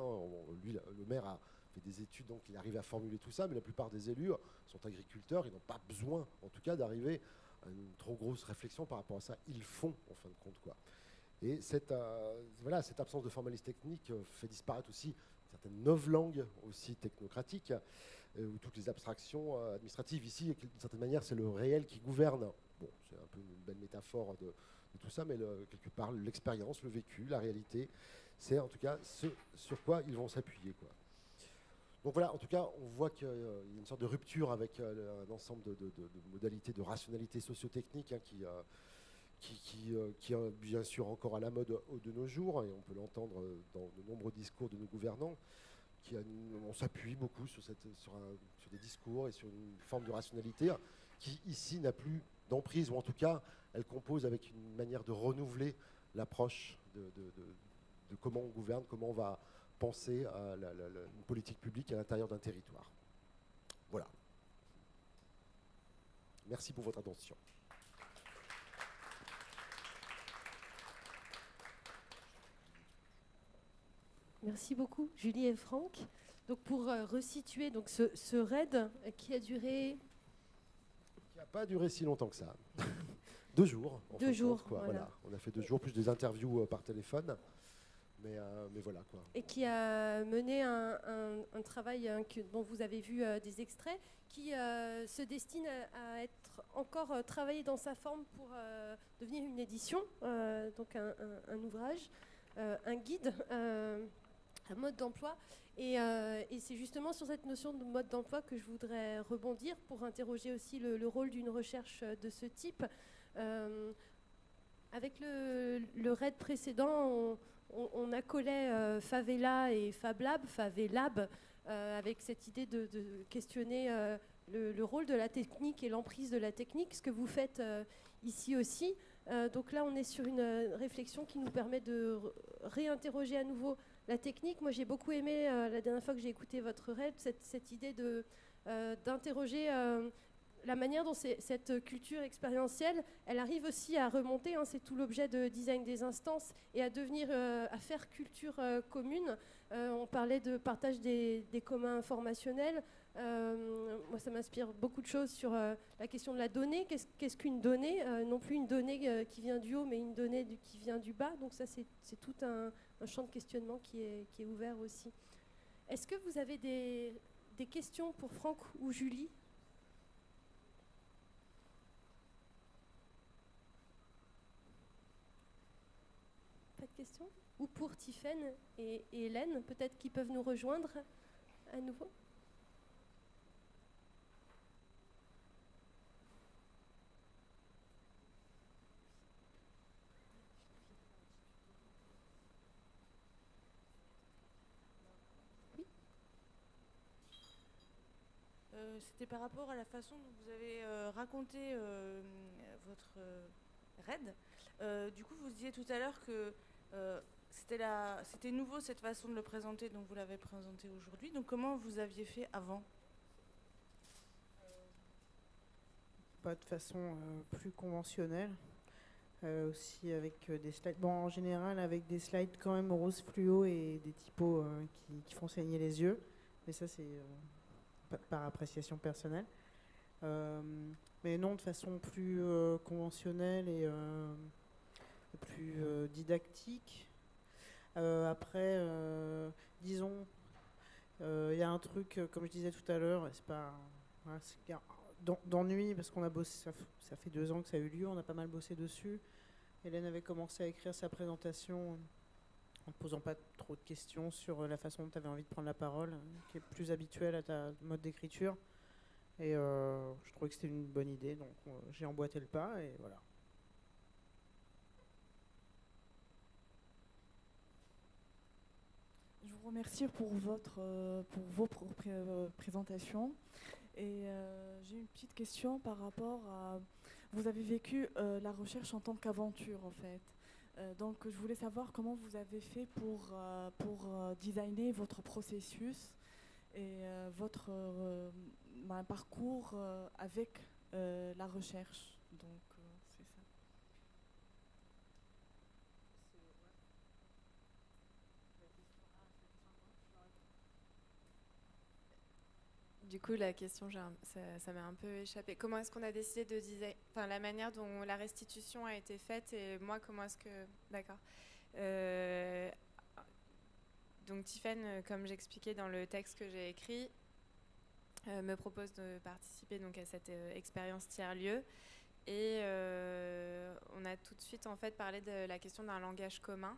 Lui, le maire a fait des études, donc il arrive à formuler tout ça, mais la plupart des élus sont agriculteurs, ils n'ont pas besoin, en tout cas, d'arriver à une trop grosse réflexion par rapport à ça. Ils font, en fin de compte, quoi. Et cette absence de formalisme technique fait disparaître aussi certaines novlangues aussi technocratiques, où toutes les abstractions administratives, ici, d'une certaine manière, c'est le réel qui gouverne. Bon, c'est un peu une belle métaphore de tout ça, mais quelque part, l'expérience, le vécu, la réalité, c'est en tout cas ce sur quoi ils vont s'appuyer, quoi. Donc voilà, en tout cas, on voit qu'il y a une sorte de rupture avec un ensemble de modalités de rationalité socio-technique qui est bien sûr encore à la mode de nos jours, et on peut l'entendre dans de nombreux discours de nos gouvernants, on s'appuie beaucoup sur des discours et sur une forme de rationalité qui, ici, n'a plus d'emprise, ou en tout cas, elle compose avec une manière de renouveler l'approche de comment on gouverne, comment on va penser à une politique publique à l'intérieur d'un territoire. Voilà. Merci pour votre attention. Merci beaucoup, Julie et Franck. Donc pour resituer donc ce raid qui a duré... Qui n'a pas duré si longtemps que ça. 2 jours. 2 jours, voilà. On a fait 2 jours, plus des interviews par téléphone. Mais voilà, quoi. Et qui a mené un travail dont vous avez vu des extraits, qui se destine à être encore travaillé dans sa forme pour devenir une édition, donc un ouvrage, un guide, un mode d'emploi. Et c'est justement sur cette notion de mode d'emploi que je voudrais rebondir pour interroger aussi le rôle d'une recherche de ce type. Avec le raid précédent, on accolait Favela et Fablab, Favelab, avec cette idée de questionner le rôle de la technique et l'emprise de la technique, ce que vous faites ici aussi. Donc là, on est sur une réflexion qui nous permet de réinterroger à nouveau la technique. Moi, j'ai beaucoup aimé, la dernière fois que j'ai écouté votre RED, cette idée d'interroger la manière dont cette culture expérientielle, elle arrive aussi à remonter, hein, c'est tout l'objet de design des instances, et à devenir, à faire culture commune. On parlait de partage des communs informationnels. Moi, ça m'inspire beaucoup de choses sur la question de la donnée. Qu'est-ce qu'une donnée? Non plus une donnée qui vient du haut, mais une donnée qui vient du bas. Donc ça, c'est tout un champ de questionnement qui est ouvert aussi. Est-ce que vous avez des questions pour Franck ou Julie? Pas de questions? Ou pour Tiffaine et Hélène, peut-être qu'ils peuvent nous rejoindre à nouveau? C'était par rapport à la façon dont vous avez raconté votre RAID. Du coup, vous disiez tout à l'heure que c'était nouveau cette façon de le présenter, donc vous l'avez présenté aujourd'hui. Donc comment vous aviez fait avant? Pas de façon plus conventionnelle. Aussi avec des slides. Bon, en général, avec des slides quand même rose fluo et des typos qui font saigner les yeux. Mais ça, c'est par appréciation personnelle. Mais non, de façon plus conventionnelle et plus didactique. Après, disons, il y a un truc, comme je disais tout à l'heure, c'est pas d'ennui parce qu'on a bossé, ça fait 2 ans que ça a eu lieu, on a pas mal bossé dessus. Hélène avait commencé à écrire sa présentation en ne posant pas trop de questions sur la façon dont tu avais envie de prendre la parole, qui est plus habituelle à ta mode d'écriture. Et je trouvais que c'était une bonne idée, donc j'ai emboîté le pas et voilà. Je vous remercie pour vos présentations. Et j'ai une petite question par rapport à... Vous avez vécu la recherche en tant qu'aventure, en fait. Donc, je voulais savoir comment vous avez fait pour designer votre processus et votre parcours avec la recherche. Donc, c'est ça. Du coup, la question, ça m'a un peu échappé. Comment est-ce qu'on a décidé de design, enfin la manière dont la restitution a été faite et moi, comment est-ce que... D'accord. Donc Tiffaine, comme j'expliquais dans le texte que j'ai écrit, me propose de participer donc à cette expérience tiers-lieu. Et on a tout de suite en fait parlé de la question d'un langage commun.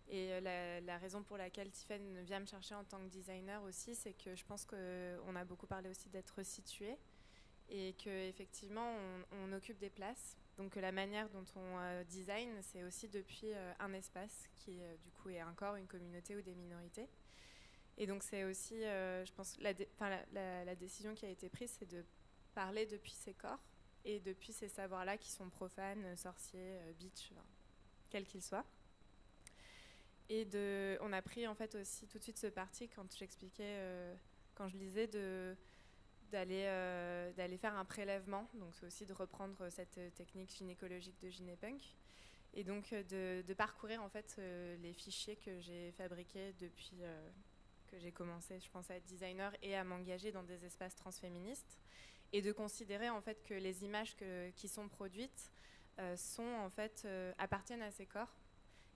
Et la raison pour laquelle Tiffaine vient me chercher en tant que designer aussi, c'est que je pense qu'on a beaucoup parlé aussi d'être situé et qu'effectivement on occupe des places. Donc la manière dont on design, c'est aussi depuis un espace qui du coup est un corps, une communauté ou des minorités. Et donc c'est aussi, je pense, la décision qui a été prise, c'est de parler depuis ces corps et depuis ces savoirs-là qui sont profanes, sorciers, bitch, quels qu'ils soient. Et on a pris en fait aussi tout de suite ce parti quand j'expliquais, quand je lisais, d'aller faire un prélèvement. Donc c'est aussi de reprendre cette technique gynécologique de Gynépunk. Et donc de parcourir en fait les fichiers que j'ai fabriqués depuis que j'ai commencé, je pense, à être designer et à m'engager dans des espaces transféministes. Et de considérer en fait que les images qui sont produites sont en fait appartiennent à ces corps.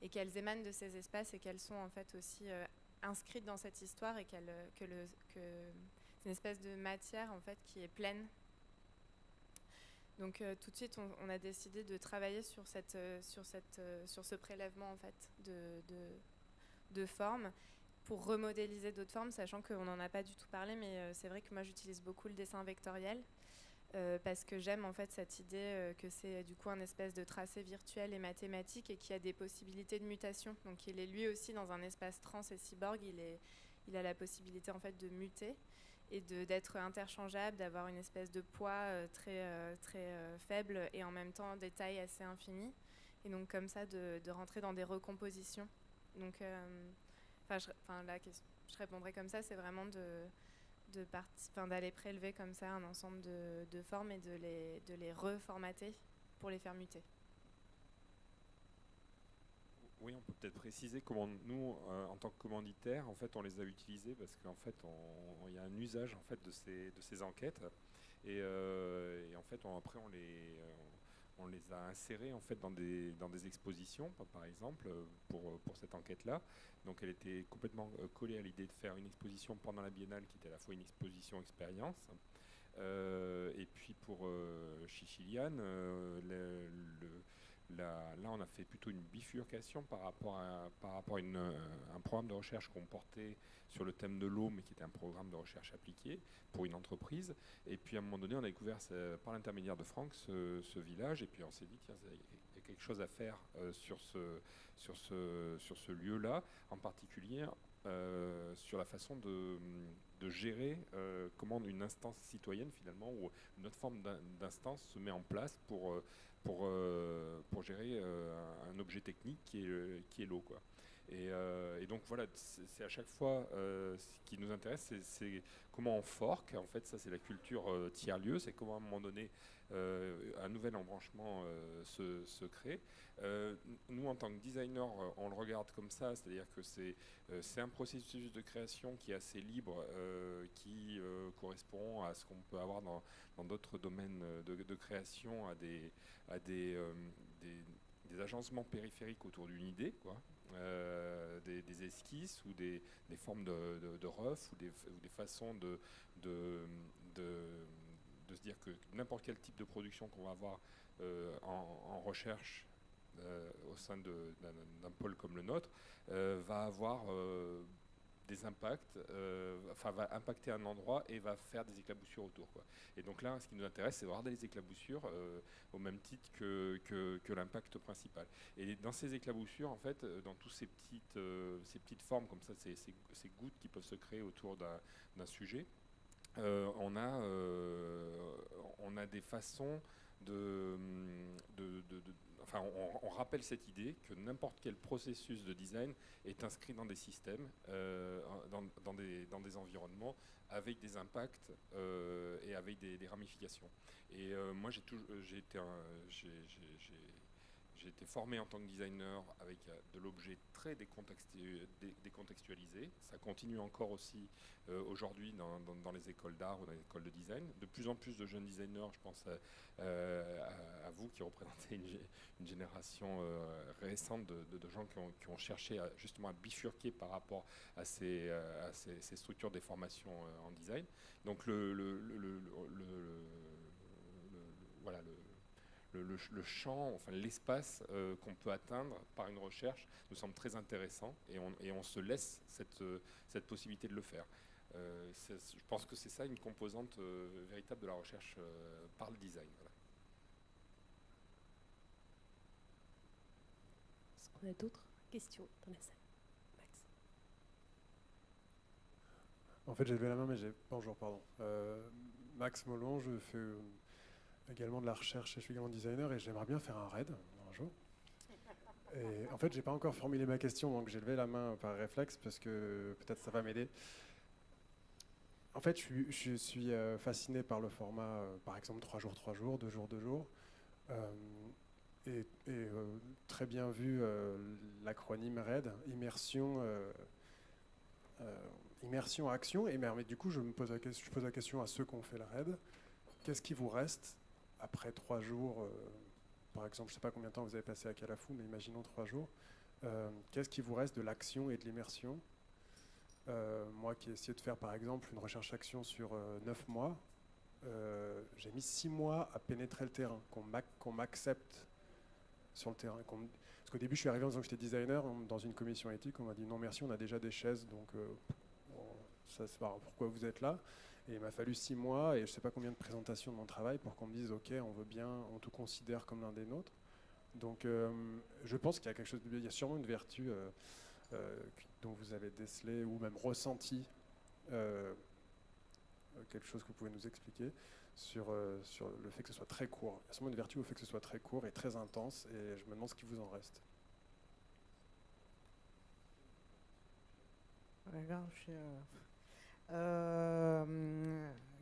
Et qu'elles émanent de ces espaces et qu'elles sont en fait aussi inscrites dans cette histoire et que c'est une espèce de matière en fait qui est pleine. Donc tout de suite on a décidé de travailler sur ce prélèvement en fait de formes pour remodéliser d'autres formes, sachant qu'on n'en a pas du tout parlé, mais c'est vrai que moi j'utilise beaucoup le dessin vectoriel. parce que j'aime en fait cette idée que c'est du coup un espèce de tracé virtuel et mathématique et qu'il y a des possibilités de mutation. Donc il est lui aussi dans un espace trans et cyborg, il a la possibilité en fait de muter et d'être interchangeable, d'avoir une espèce de poids très faible et en même temps des tailles assez infinies. Et donc comme ça de rentrer dans des recompositions. Donc je répondrais comme ça, c'est vraiment d'aller prélever comme ça un ensemble de formes et de les reformater pour les faire muter. Oui, on peut peut-être préciser comment nous, en tant que commanditaires, en fait, on les a utilisés parce qu'en fait, il y a un usage en fait de ces enquêtes et en fait, après, on les a insérés en fait dans des expositions, par exemple, pour cette enquête-là. Donc, elle était complètement collée à l'idée de faire une exposition pendant la biennale qui était à la fois une exposition expérience. Et puis pour Chichilian, là, on a fait plutôt une bifurcation par rapport à un programme de recherche qu'on portait sur le thème de l'eau, mais qui était un programme de recherche appliqué pour une entreprise. Et puis à un moment donné, on a découvert par l'intermédiaire de Franck ce village, et puis on s'est dit, tiens, il y a quelque chose à faire sur ce lieu-là, en particulier sur la façon de gérer comment une instance citoyenne, finalement, ou une autre forme d'instance se met en place pour gérer un objet technique qui est l'eau, quoi. Et donc voilà, c'est à chaque fois ce qui nous intéresse, c'est comment on forque. En fait, ça c'est la culture tiers-lieu, c'est comment à un moment donné un nouvel embranchement se crée. Nous, en tant que designer, on le regarde comme ça, c'est-à-dire que c'est un processus de création qui est assez libre, qui correspond à ce qu'on peut avoir dans d'autres domaines de création, à des agencements périphériques autour d'une idée, quoi. Des esquisses ou des formes de rough ou des façons de se dire que n'importe quel type de production qu'on va avoir en recherche au sein d'un pôle comme le nôtre va avoir des impacts, va impacter un endroit et va faire des éclaboussures autour, quoi. Et donc là, ce qui nous intéresse, c'est de regarder les éclaboussures au même titre que l'impact principal. Et dans ces éclaboussures, en fait, dans toutes ces petites formes comme ça, ces gouttes qui peuvent se créer autour d'un sujet, on a des façons on rappelle cette idée que n'importe quel processus de design est inscrit dans des systèmes, dans des environnements avec des impacts et avec des ramifications. Et moi, j'ai été formé en tant que designer avec de l'objet très décontextualisé. Ça continue encore aussi aujourd'hui dans les écoles d'art ou dans les écoles de design. De plus en plus de jeunes designers, je pense à vous qui représentez une génération récente de gens qui ont cherché justement à bifurquer par rapport à ces structures des formations en design. Donc le champ, enfin l'espace qu'on peut atteindre par une recherche nous semble très intéressant et on se laisse cette possibilité de le faire. Je pense que c'est ça une composante véritable de la recherche par le design. Voilà. Est-ce qu'on a d'autres questions dans la salle? Max. En fait, j'ai levé la main, mais bonjour, pardon. Max Molon, je fais également de la recherche et je suis également designer et j'aimerais bien faire un raid un jour. Et en fait, j'ai pas encore formulé ma question, donc j'ai levé la main par réflexe parce que peut-être ça va m'aider. En fait, je suis fasciné par le format, par exemple, 3 jours, 3 jours, 2 jours, 2 jours. Et très bien vu l'acronyme RAID, immersion, action. Et mais du coup, je pose la question à ceux qui ont fait la RAID. Qu'est-ce qui vous reste après 3 jours par exemple, je ne sais pas combien de temps vous avez passé à Calafou, mais imaginons 3 jours. Qu'est-ce qui vous reste de l'action et de l'immersion? Moi qui ai essayé de faire par exemple une recherche-action sur 9 mois, j'ai mis 6 mois à pénétrer le terrain, qu'on m'accepte sur le terrain. Parce qu'au début, je suis arrivé en disant que j'étais designer, dans une commission éthique, on m'a dit non merci, on a déjà des chaises, donc pourquoi vous êtes là. Et il m'a fallu 6 mois et je ne sais pas combien de présentations de mon travail pour qu'on me dise ok, on veut bien, on te considère comme l'un des nôtres. Donc je pense qu'il y a quelque chose, il y a sûrement une vertu dont vous avez décelé ou même ressenti quelque chose que vous pouvez nous expliquer sur le fait que ce soit très court. Il y a sûrement une vertu au fait que ce soit très court et très intense et je me demande ce qui vous en reste.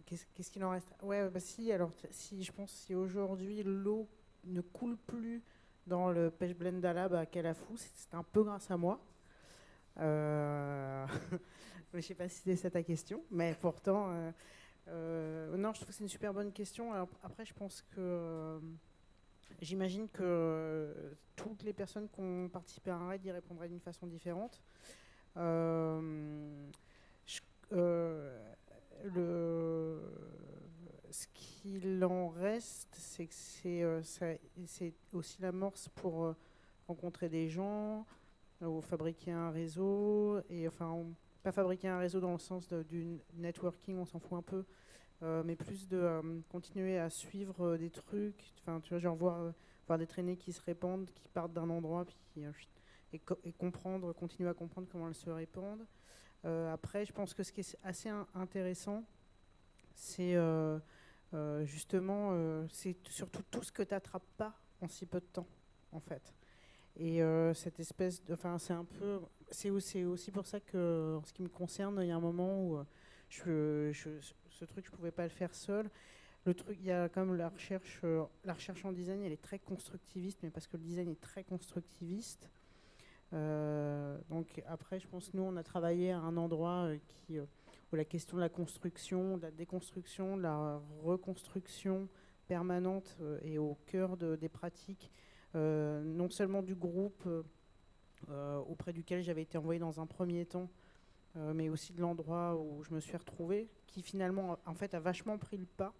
Qu'est-ce qu'il en reste? Ouais, bah si, alors si je pense si aujourd'hui l'eau ne coule plus dans le Pêche Blenda Lab à Calafou, c'est un peu grâce à moi. Je ne sais pas si c'est ça ta question, mais pourtant, non, je trouve que c'est une super bonne question. Alors, après, je pense que j'imagine que toutes les personnes qui ont participé à un raid y répondraient d'une façon différente. Ce qu'il en reste, c'est que c'est aussi l'amorce pour rencontrer des gens, ou fabriquer un réseau, et enfin, pas fabriquer un réseau dans le sens du networking, on s'en fout un peu, mais plus de continuer à suivre des trucs, enfin, tu vois, genre voir des traînées qui se répandent, qui partent d'un endroit, puis et comprendre, continuer à comprendre comment elles se répandent. Après, je pense que ce qui est assez intéressant, c'est justement, c'est surtout tout ce que tu n'attrapes pas en si peu de temps, en fait. Et cette espèce de, enfin, c'est un peu, c'est aussi pour ça que, en ce qui me concerne, il y a un moment où ce truc, je pouvais pas le faire seul. Le truc, il y a comme la recherche en design, elle est très constructiviste, mais parce que le design est très constructiviste. Donc après, je pense, nous, on a travaillé à un endroit où la question de la construction, de la déconstruction, de la reconstruction permanente est au cœur des pratiques, non seulement du groupe auprès duquel j'avais été envoyée dans un premier temps, mais aussi de l'endroit où je me suis retrouvée, qui finalement, en fait, a vachement pris le pas.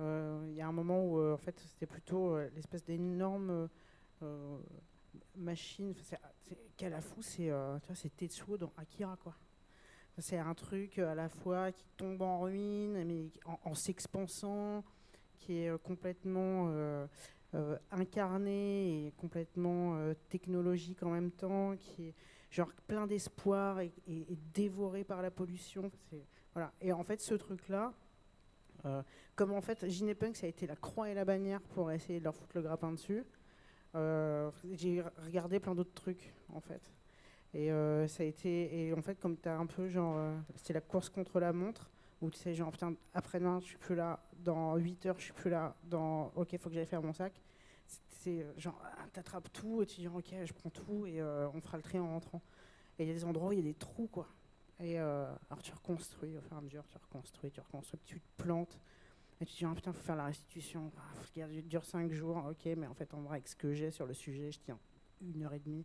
Il y a un moment où, en fait, c'était plutôt l'espèce d'énorme machine. Calafou, c'est Tetsuo dans Akira, quoi. C'est un truc à la fois qui tombe en ruine, mais en s'expansant, qui est complètement incarné et complètement technologique en même temps, qui est genre plein d'espoir et dévoré par la pollution. Voilà. Et en fait, ce truc-là, comme en fait, Ginepunk, ça a été la croix et la bannière pour essayer de leur foutre le grappin dessus. J'ai regardé plein d'autres trucs, en fait. Et ça a été, et en fait, comme tu as un peu genre, c'était la course contre la montre, où tu sais, genre, putain, après-demain, je suis plus là, dans 8 heures, je suis plus là, ok, faut que j'aille faire mon sac. C'est genre, t'attrapes tout, et tu dis, ok, je prends tout, et on fera le tri en rentrant. Et il y a des endroits où il y a des trous, quoi. Et alors tu reconstruis, au fur et à mesure, tu reconstruis, tu te plantes. Et tu te dis, oh, putain, faut faire la restitution. Ça dure 5 jours, ok, mais en fait, en vrai, avec ce que j'ai sur le sujet, je tiens 1h30.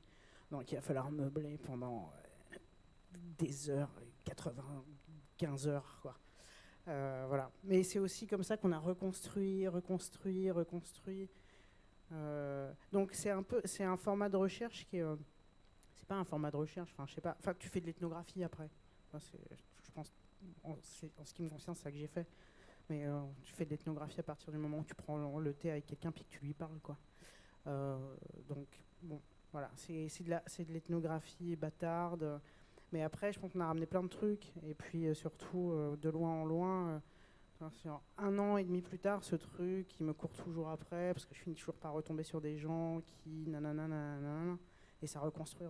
Donc il va falloir meubler pendant des heures, 95 heures, quoi. Voilà. Mais c'est aussi comme ça qu'on a reconstruit. Donc c'est un format de recherche qui est... c'est pas un format de recherche, enfin je sais pas, enfin tu fais de l'ethnographie après. Enfin, je pense, en ce qui me concerne, c'est ça que j'ai fait. Mais tu fais de l'ethnographie à partir du moment où tu prends le thé avec quelqu'un puis que tu lui parles, quoi. Donc bon, voilà, c'est de l'ethnographie bâtarde. Mais après, je pense qu'on a ramené plein de trucs. Et puis surtout, de loin en loin, sur 1 an et demi plus tard, ce truc, il me court toujours après, parce que je finis toujours par retomber sur des gens qui nanana, et ça reconstruit.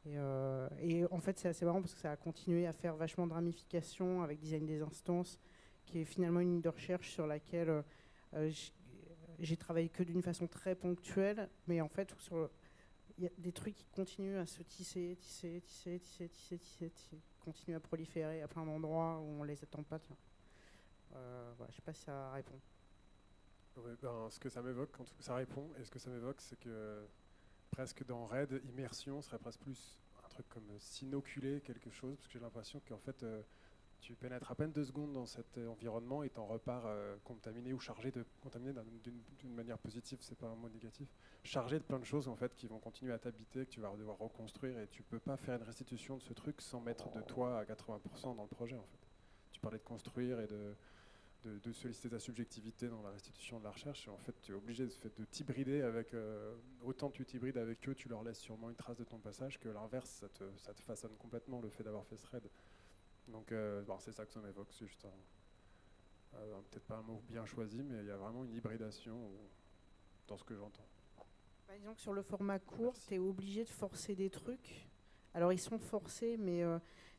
Et en fait, c'est assez marrant parce que ça a continué à faire vachement de ramifications avec Design des instances, qui est finalement une ligne de recherche sur laquelle j'ai travaillé que d'une façon très ponctuelle, mais en fait, il y a des trucs qui continuent à se tisser, continuent à proliférer à plein d'endroits où on les attend pas. Voilà, je sais pas si ça répond. Ouais, ce que ça m'évoque, quand ça répond, et ce que ça m'évoque, c'est que presque dans RAID, immersion serait presque plus un truc comme s'inoculer quelque chose, parce que j'ai l'impression qu'en fait, tu pénètres à peine 2 secondes dans cet environnement et t'en repars contaminé ou chargé de contaminé d'une manière positive, c'est pas un mot négatif, chargé de plein de choses en fait qui vont continuer à t'habiter, que tu vas devoir reconstruire, et tu peux pas faire une restitution de ce truc sans mettre de toi à 80% dans le projet en fait. Tu parlais de construire et de solliciter ta subjectivité dans la restitution de la recherche, et en fait tu es obligé de t'hybrider avec autant tu t'hybrides avec eux, tu leur laisses sûrement une trace de ton passage, que l'inverse, ça te façonne complètement, le fait d'avoir fait ce raid. Donc c'est ça que ça m'évoque, c'est juste peut-être pas un mot bien choisi, mais il y a vraiment une hybridation dans ce que j'entends. Bah, disons que sur le format court, tu es obligé de forcer des trucs. Alors ils sont forcés, mais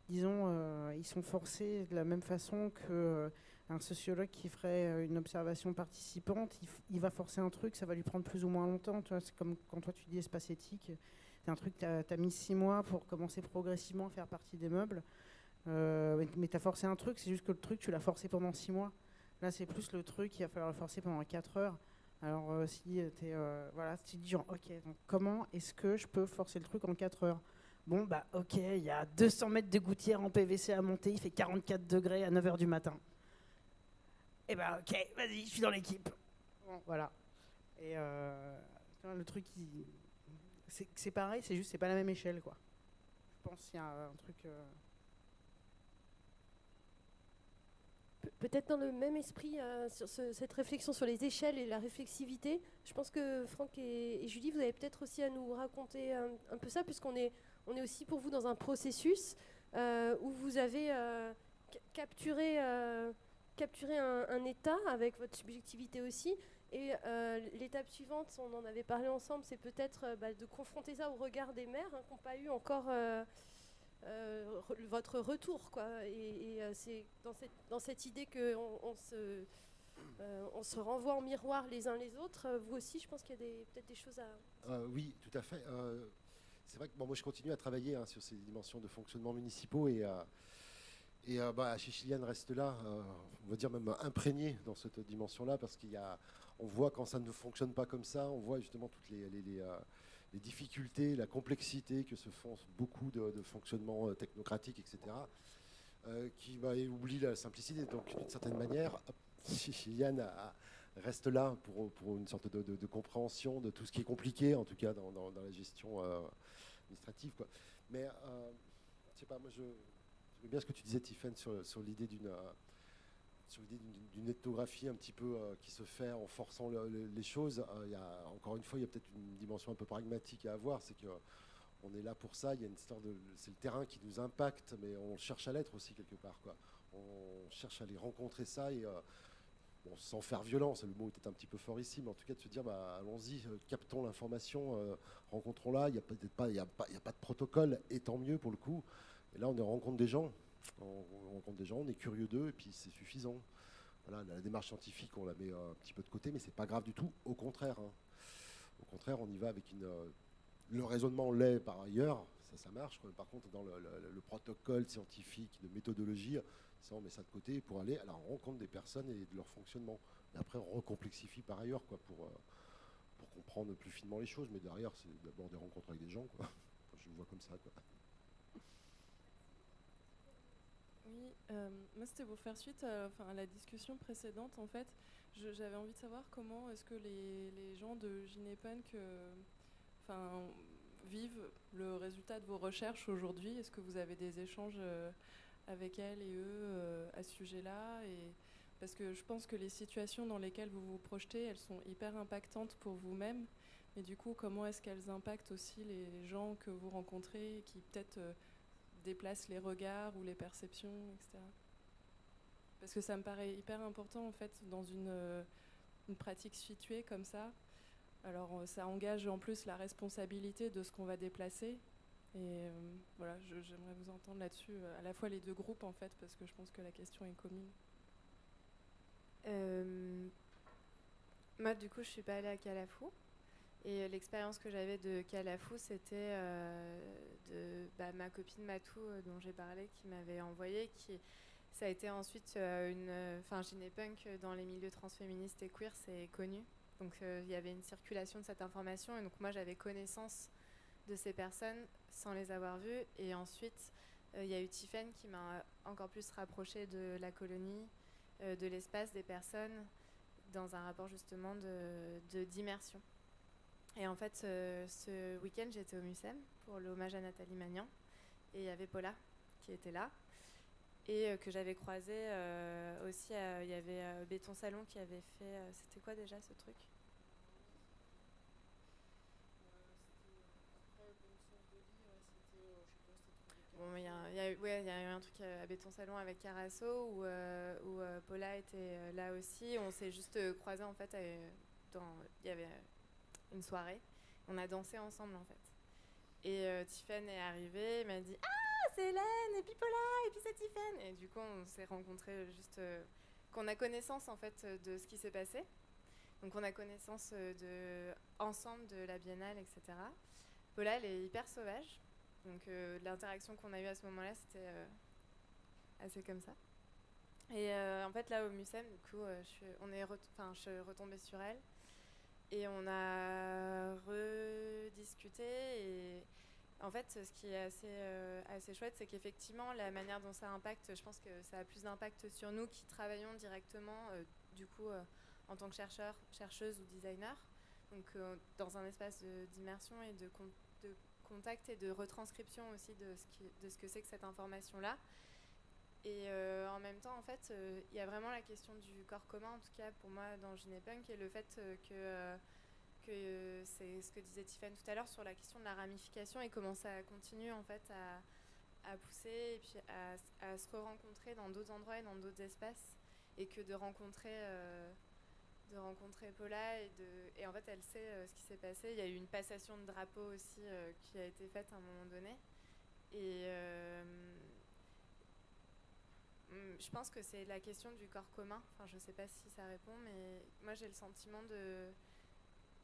disons, ils sont forcés de la même façon que un sociologue qui ferait une observation participante, il va forcer un truc, ça va lui prendre plus ou moins longtemps. Tu vois, c'est comme quand toi tu dis espace éthique, c'est un truc, tu as mis 6 mois pour commencer progressivement à faire partie des meubles. Mais tu as forcé un truc, c'est juste que le truc, tu l'as forcé pendant 6 mois. Là, c'est plus le truc, il va falloir le forcer pendant 4 heures. Alors, si tu te dis genre, ok, donc comment est-ce que je peux forcer le truc en 4 heures? Bon, bah, ok, il y a 200 mètres de gouttière en PVC à monter, il fait 44 degrés à 9 h du matin. Et bah, ok, vas-y, je suis dans l'équipe. Bon, voilà. Et le truc, c'est pareil, c'est juste, c'est pas la même échelle, quoi. Je pense qu'il y a un truc. Peut-être dans le même esprit, sur cette réflexion sur les échelles et la réflexivité, je pense que Franck et Julie, vous avez peut-être aussi à nous raconter un peu ça, puisqu'on est aussi pour vous dans un processus où vous avez capturé un état avec votre subjectivité aussi. Et l'étape suivante, on en avait parlé ensemble, c'est peut-être de confronter ça au regard des maires qui n'ont pas eu encore votre retour, quoi. Et c'est dans cette idée qu'on se renvoie en miroir les uns les autres. Vous aussi, je pense qu'il y a peut-être des choses à... Oui, tout à fait. C'est vrai que moi, je continue à travailler sur ces dimensions de fonctionnement municipaux, et chez Chiliane reste là, on va dire même imprégné dans cette dimension-là, parce on voit quand ça ne fonctionne pas comme ça, on voit justement toutes les difficultés, la complexité que se font beaucoup de fonctionnements technocratiques, etc., qui oublient la simplicité. Donc, d'une certaine manière, Chiliane reste là pour une sorte de compréhension de tout ce qui est compliqué, en tout cas dans la gestion administrative, quoi. Mais, je sais pas, moi, j'aime bien ce que tu disais, Tiffaine, sur l'idée d'une ethnographie un petit peu qui se fait en forçant les choses. Encore une fois, il y a peut-être une dimension un peu pragmatique à avoir, c'est qu'on est là pour ça. Il y a une histoire c'est le terrain qui nous impacte, mais on cherche à l'être aussi quelque part, quoi. On cherche à aller rencontrer ça, et sans faire violence, le mot était un petit peu fort ici, mais en tout cas de se dire, allons-y, captons l'information, rencontrons-la. Il n'y a pas de protocole, et tant mieux pour le coup. Et là, on rencontre des gens. On est curieux d'eux, et puis c'est suffisant. Voilà, la démarche scientifique, on la met un petit peu de côté, mais c'est pas grave du tout. Au contraire, au contraire, on y va avec le raisonnement l'est par ailleurs, ça marche. Par contre, dans le protocole scientifique de méthodologie, ça, on met ça de côté pour aller à la rencontre des personnes et de leur fonctionnement. Et après, on recomplexifie par ailleurs, quoi, pour comprendre plus finement les choses. Mais derrière, c'est d'abord des rencontres avec des gens, quoi. Je le vois comme ça, quoi. Oui, moi c'était pour faire suite à la discussion précédente. En fait, j'avais envie de savoir comment est-ce que les gens de Ginepunk vivent le résultat de vos recherches aujourd'hui. Est-ce que vous avez des échanges avec elles et eux à ce sujet-là? Parce que je pense que les situations dans lesquelles vous vous projetez, elles sont hyper impactantes pour vous-même. Mais du coup, comment est-ce qu'elles impactent aussi les gens que vous rencontrez, qui peut-être déplacent les regards ou les perceptions, etc. Parce que ça me paraît hyper important, en fait, dans une pratique située comme ça. Alors, ça engage en plus la responsabilité de ce qu'on va déplacer. Et voilà, j'aimerais vous entendre là-dessus, à la fois les deux groupes, en fait, parce que je pense que la question est commune. Moi, du coup, je suis pas allée à Calafou. Et l'expérience que j'avais de Calafou, c'était ma copine Matou, dont j'ai parlé, qui m'avait envoyé. Ça a été ensuite Ginepunk dans les milieux transféministes et queer, c'est connu. Donc il y avait une circulation de cette information. Et donc moi, j'avais connaissance de ces personnes sans les avoir vues. Et ensuite, Il y a eu Tiffaine qui m'a encore plus rapprochée de la colonie, de l'espace, des personnes, dans un rapport justement d'immersion. Et en fait, ce week-end, j'étais au MUSEM pour l'hommage à Nathalie Magnan. Et il y avait Paula qui était là. Et que j'avais croisé aussi, il y avait Béton Salon qui avait fait... c'était quoi déjà ce truc ? Bon, il y a eu un truc à Béton Salon avec Carasso où Paula était là aussi. On s'est juste croisés en fait. Il y avait une soirée. On a dansé ensemble en fait. Et Tiffaine est arrivée, elle m'a dit « Ah, c'est Hélène, et puis Paula, et puis c'est Tiffaine !» Et du coup, on s'est rencontrés juste... qu'on a connaissance en fait de ce qui s'est passé. Donc on a connaissance ensemble de la biennale, etc. Paula, elle est hyper sauvage. Donc l'interaction qu'on a eue à ce moment-là, c'était assez comme ça. Et en fait, là, au MUSEM, du coup, je suis retombée sur elle. Et on a rediscuté. Et en fait, ce qui est assez chouette, c'est qu'effectivement, la manière dont ça impacte, je pense que ça a plus d'impact sur nous qui travaillons directement, du coup, en tant que chercheurs, chercheuses ou designers. Donc, dans un espace d'immersion et de contact et de retranscription aussi de ce que c'est que cette information-là. Et en même temps, en fait, il y a vraiment la question du corps commun, en tout cas pour moi dans Ginepunk, et le fait que c'est ce que disait Tiffaine tout à l'heure sur la question de la ramification et comment ça continue en fait à pousser et puis à se re-rencontrer dans d'autres endroits et dans d'autres espaces, et que de rencontrer Paula et en fait elle sait ce qui s'est passé. Il y a eu une passation de drapeau aussi qui a été faite à un moment donné, et je pense que c'est la question du corps commun. Enfin, je sais pas si ça répond, mais moi j'ai le sentiment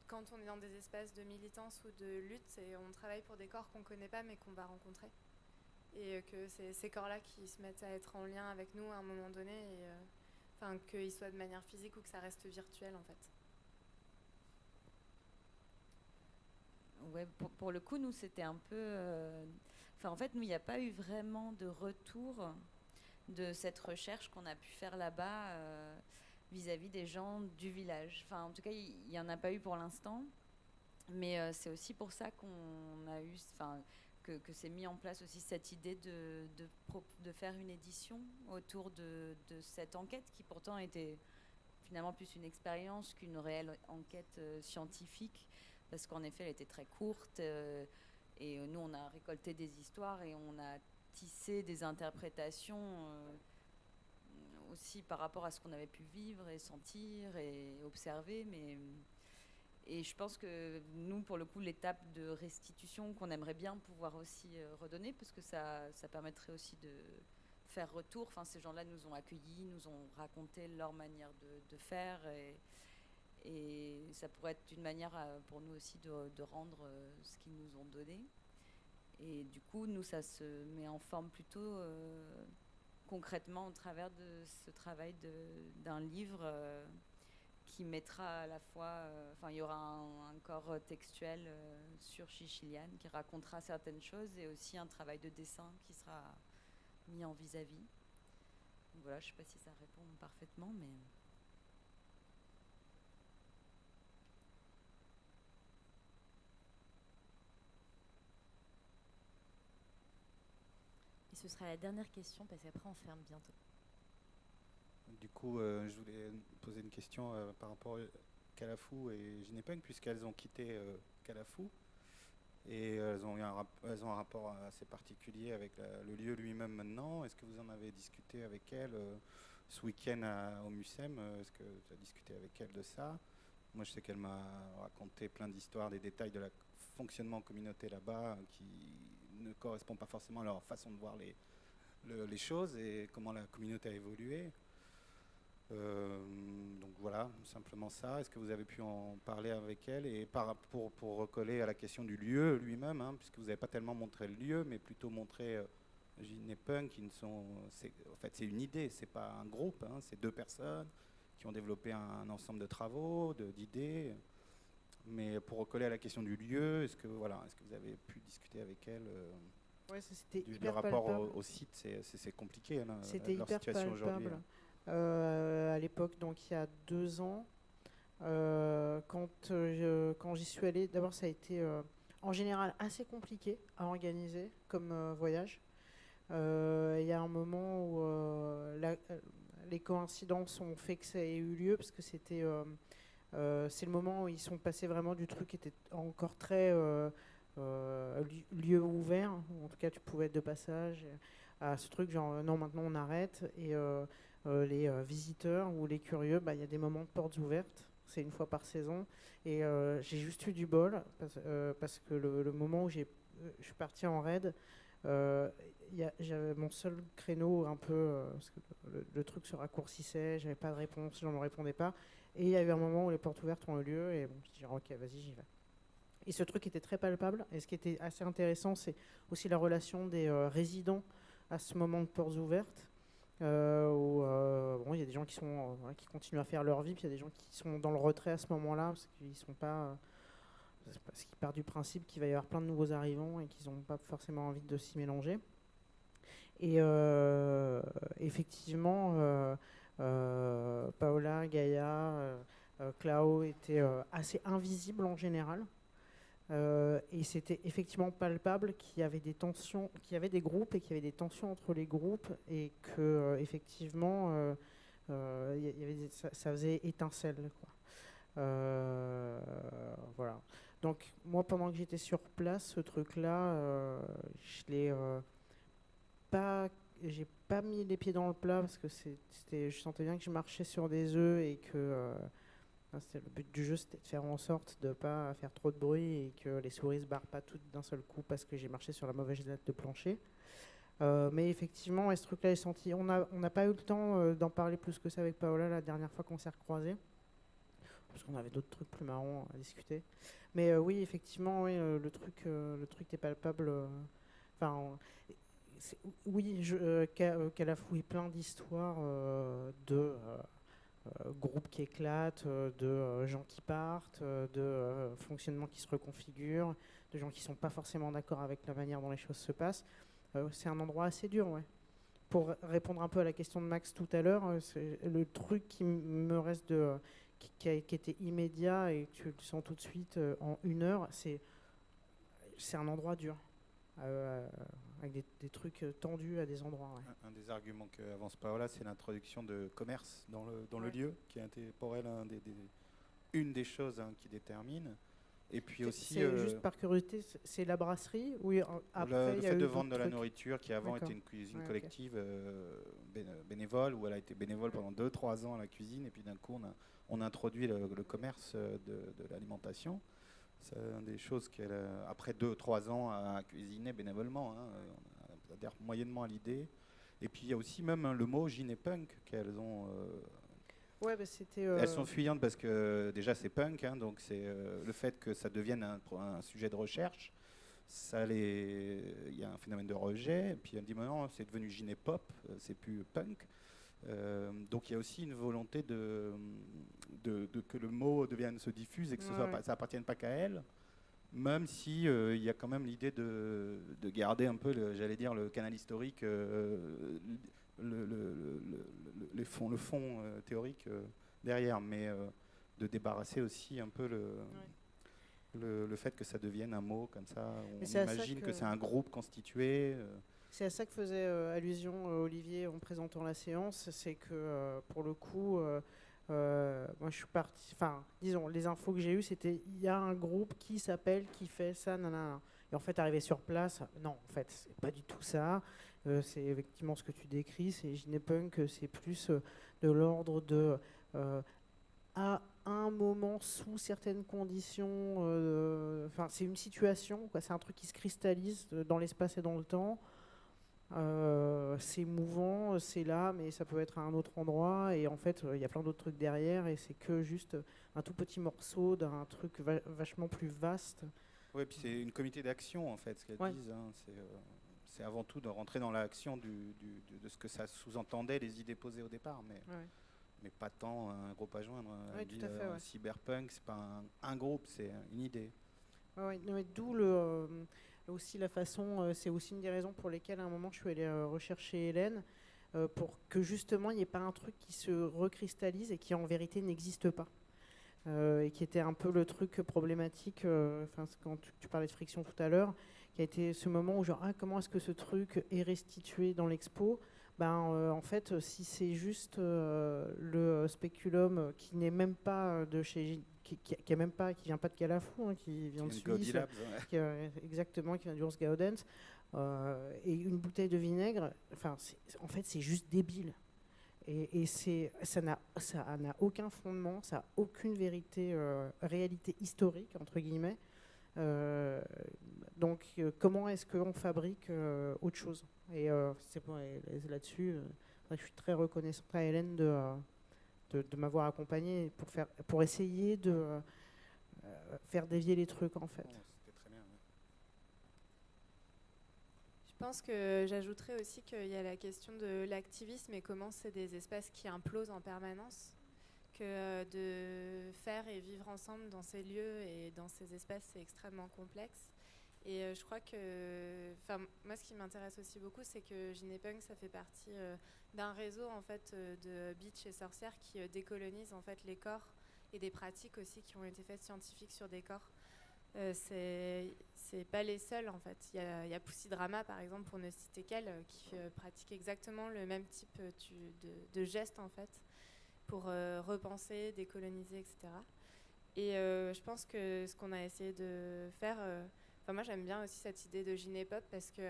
quand on est dans des espaces de militance ou de lutte, et on travaille pour des corps qu'on connaît pas mais qu'on va rencontrer, et que c'est ces corps-là qui se mettent à être en lien avec nous à un moment donné, et enfin, qu'ils soient de manière physique ou que ça reste virtuel en fait. Ouais, pour le coup, nous, c'était un peu... en fait, nous, il n'y a pas eu vraiment de retour de cette recherche qu'on a pu faire là-bas vis-à-vis des gens du village. Enfin, en tout cas, il n'y en a pas eu pour l'instant. Mais c'est aussi pour ça qu'on a eu... Que s'est mis en place aussi cette idée de faire une édition autour de cette enquête qui pourtant était finalement plus une expérience qu'une réelle enquête scientifique, parce qu'en effet elle était très courte et nous on a récolté des histoires et on a tissé des interprétations aussi par rapport à ce qu'on avait pu vivre et sentir et observer, et je pense que nous, pour le coup, l'étape de restitution qu'on aimerait bien pouvoir aussi redonner, parce que ça permettrait aussi de faire retour. Enfin, ces gens-là nous ont accueillis, nous ont raconté leur manière de faire, et ça pourrait être une manière pour nous aussi de rendre ce qu'ils nous ont donné. Et du coup, nous, ça se met en forme plutôt concrètement au travers de ce travail d'un livre qui mettra à la fois... il y aura un corps textuel sur Chichiliane qui racontera certaines choses, et aussi un travail de dessin qui sera mis en vis-à-vis. Donc voilà, je ne sais pas si ça répond parfaitement, mais... Et ce sera la dernière question, parce qu'après on ferme bientôt. Du coup, je voulais poser une question par rapport à Calafou et Ginepunk, puisqu'elles ont quitté Calafou, et elles ont un rapport assez particulier avec le lieu lui-même maintenant. Est-ce que vous en avez discuté avec elles ce week-end au MUSEM? Est-ce que tu as discuté avec elles de ça? Moi, je sais qu'elle m'a raconté plein d'histoires, des détails de la fonctionnement en communauté là-bas qui ne correspondent pas forcément à leur façon de voir les choses et comment la communauté a évolué. Donc voilà, simplement ça. Est-ce que vous avez pu en parler avec elle? Et pour recoller à la question du lieu lui-même, puisque vous n'avez pas tellement montré le lieu, mais plutôt montré Ginepunk, en fait, c'est une idée, c'est pas un groupe, c'est 2 personnes qui ont développé un ensemble de travaux, d'idées. Mais pour recoller à la question du lieu, est-ce que vous avez pu discuter avec elle Ouais, c'était Le hyper rapport palpable. au site, c'est compliqué, hein, C'était leur hyper situation aujourd'hui. palpable. À l'époque, donc il y a 2 ans, quand j'y suis allée, d'abord ça a été en général assez compliqué à organiser comme voyage. Il y a un moment où les coïncidences ont fait que ça ait eu lieu, parce que c'est le moment où ils sont passés vraiment du truc qui était encore très lieu ouvert, ou en tout cas tu pouvais être de passage, à ce truc genre non, maintenant on arrête, et les visiteurs ou les curieux, il y a des moments de portes ouvertes, c'est une fois par saison, et j'ai juste eu du bol, parce que le moment où je suis parti en raid, j'avais mon seul créneau un peu, parce que le truc se raccourcissait, j'avais pas de réponse, je ne me répondais pas, et il y avait un moment où les portes ouvertes ont eu lieu, et bon, je me suis dit ok, vas-y, j'y vais. Et ce truc était très palpable, et ce qui était assez intéressant, c'est aussi la relation des résidents à ce moment de portes ouvertes, où bon, il y a des gens qui continuent à faire leur vie, puis il y a des gens qui sont dans le retrait à ce moment-là, parce qu'ils sont pas... parce qu'ils partent du principe qu'il va y avoir plein de nouveaux arrivants et qu'ils n'ont pas forcément envie de s'y mélanger. Et effectivement, Paola, Gaïa, Clao étaient assez invisibles en général. Et c'était effectivement palpable qu'il y avait des tensions, qu'il y avait des groupes et qu'il y avait des tensions entre les groupes, et que effectivement ça faisait étincelle, quoi. Voilà. Donc moi, pendant que j'étais sur place, ce truc-là, j'ai pas mis les pieds dans le plat, parce que je sentais bien que je marchais sur des œufs, et que le but du jeu, c'était de faire en sorte de ne pas faire trop de bruit, et que les souris se barrent pas toutes d'un seul coup parce que j'ai marché sur la mauvaise date de plancher. Mais effectivement, ce truc-là est senti. On n'a pas eu le temps d'en parler plus que ça avec Paola la dernière fois qu'on s'est recroisés, parce qu'on avait d'autres trucs plus marrants à discuter. Mais oui, effectivement, oui, le truc est palpable. Oui, Calafou est plein d'histoires de groupes qui éclatent, de gens qui partent, de fonctionnements qui se reconfigurent, de gens qui ne sont pas forcément d'accord avec la manière dont les choses se passent. C'est un endroit assez dur, ouais. Pour répondre un peu à la question de Max tout à l'heure, le truc qui me reste qui était immédiat et que tu le sens tout de suite en 1 heure, c'est un endroit dur, avec des trucs tendus à des endroits. Ouais. Un des arguments qu'avance Paola, c'est l'introduction de commerce dans le lieu, qui est pour elle une des choses qui détermine. Et puis aussi, juste par curiosité, c'est la brasserie, ou après le il y a fait eu de vendre de la trucs. nourriture, qui avant D'accord. était une cuisine Ouais, collective bénévole, où elle a été bénévole pendant 2-3 ans à la cuisine, et puis d'un coup on a introduit le commerce de l'alimentation. C'est une des choses qu'elle, après 2-3 ans à cuisiner bénévolement, on adhère moyennement à l'idée. Et puis il y a aussi même le mot ginépunk qu'elles ont. Ouais, bah, c'était. Elles sont fuyantes parce que déjà c'est punk, donc c'est le fait que ça devienne un sujet de recherche. Il y a un phénomène de rejet. Et puis elle dit maintenant c'est devenu ginépop, c'est plus punk. Donc il y a aussi une volonté de que le mot se diffuse et que ça appartienne pas qu'à elle, même si il y a quand même l'idée de garder un peu, j'allais dire, le canal historique, le fond théorique derrière, mais de débarrasser aussi un peu le fait que ça devienne un mot comme ça. On imagine que c'est un groupe constitué. C'est à ça que faisait allusion Olivier en présentant la séance, c'est que pour le coup, moi je suis parti, disons, les infos que j'ai eues, c'était il y a un groupe qui s'appelle, qui fait ça, nanana. Et en fait, arrivé sur place, non, en fait, c'est pas du tout ça. C'est effectivement ce que tu décris, c'est ginépunk, c'est plus de l'ordre de à un moment, sous certaines conditions, c'est une situation, quoi, c'est un truc qui se cristallise dans l'espace et dans le temps. C'est mouvant, c'est là, mais ça peut être à un autre endroit, et en fait il y a plein d'autres trucs derrière, et c'est que juste un tout petit morceau d'un truc vachement plus vaste. Oui, puis c'est une comité d'action en fait, ce qu'elles disent. C'est avant tout de rentrer dans l'action de ce que ça sous-entendait, les idées posées au départ, mais pas tant un groupe à joindre. Cyberpunk, c'est pas un groupe, c'est une idée. D'où aussi la façon, c'est aussi une des raisons pour lesquelles à un moment je suis allée rechercher Hélène, pour que justement il n'y ait pas un truc qui se recristallise et qui en vérité n'existe pas. Et qui était un peu le truc problématique, quand tu parlais de friction tout à l'heure, qui a été ce moment où genre, comment est-ce que ce truc est restitué dans l'expo? En fait, si c'est juste le spéculum qui n'est même pas de chez, qui vient pas de Calafou, hein, qui vient de Suisse, exactement, qui vient d'Urs Gaudens, et une bouteille de vinaigre, en fait, c'est juste débile. Et ça n'a aucun fondement, ça n'a aucune réalité historique, entre guillemets. Donc, comment est-ce qu'on fabrique autre chose? Et là-dessus, je suis très reconnaissante à Hélène de m'avoir accompagnée pour essayer de faire dévier les trucs, en fait. C'était très bien. Ouais. Je pense que j'ajouterais aussi qu'il y a la question de l'activisme et comment c'est des espaces qui implosent en permanence, que de faire et vivre ensemble dans ces lieux et dans ces espaces, c'est extrêmement complexe. Et je crois que, moi, ce qui m'intéresse aussi beaucoup, c'est que Ginepunk, ça fait partie d'un réseau en fait de bitches et sorcières qui décolonisent en fait les corps et des pratiques aussi qui ont été faites scientifiques sur des corps. C'est pas les seuls en fait. Il y a Pussy Drama par exemple, pour ne citer qu'elle, qui pratique exactement le même type de gestes en fait pour repenser, décoloniser, etc. Et je pense que ce qu'on a essayé de faire, moi j'aime bien aussi cette idée de Ginepop parce que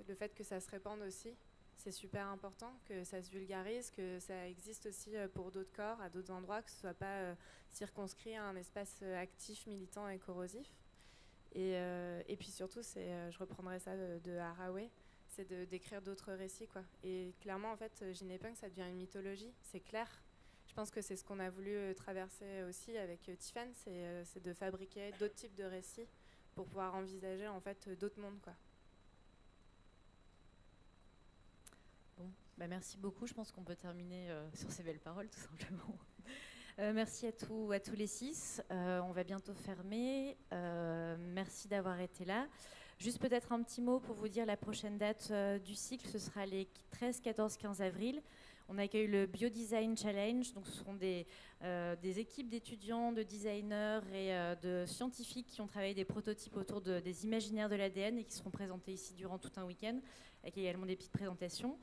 le fait que ça se répande aussi, c'est super important, que ça se vulgarise, que ça existe aussi pour d'autres corps, à d'autres endroits, que ce soit pas circonscrit à un espace actif, militant et corrosif. Et puis surtout, je reprendrai ça de Haraway, c'est d'écrire d'autres récits, quoi. Et clairement, en fait, Ginepunk, ça devient une mythologie, c'est clair. Je pense que c'est ce qu'on a voulu traverser aussi avec Tiffen, c'est de fabriquer d'autres types de récits pour pouvoir envisager en fait d'autres mondes, quoi. Bon, merci beaucoup. Je pense qu'on peut terminer sur ces belles paroles, tout simplement. Merci à tous les 6. On va bientôt fermer. Merci d'avoir été là. Juste peut-être un petit mot pour vous dire la prochaine date du cycle. Ce sera les 13, 14, 15 avril. On accueille le Biodesign Challenge. Donc, ce seront des équipes d'étudiants, de designers et de scientifiques qui ont travaillé des prototypes autour des imaginaires de l'ADN et qui seront présentés ici durant tout un week-end, avec également des petites présentations.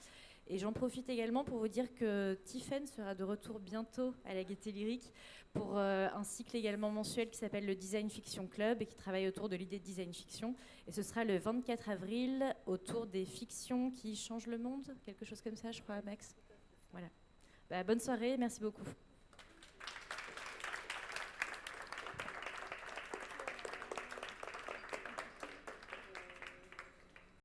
Et j'en profite également pour vous dire que Tiffen sera de retour bientôt à la Gaîté Lyrique pour un cycle également mensuel qui s'appelle le Design Fiction Club et qui travaille autour de l'idée de design fiction. Et ce sera le 24 avril autour des fictions qui changent le monde, quelque chose comme ça, je crois, Max. Voilà. Bonne soirée, merci beaucoup.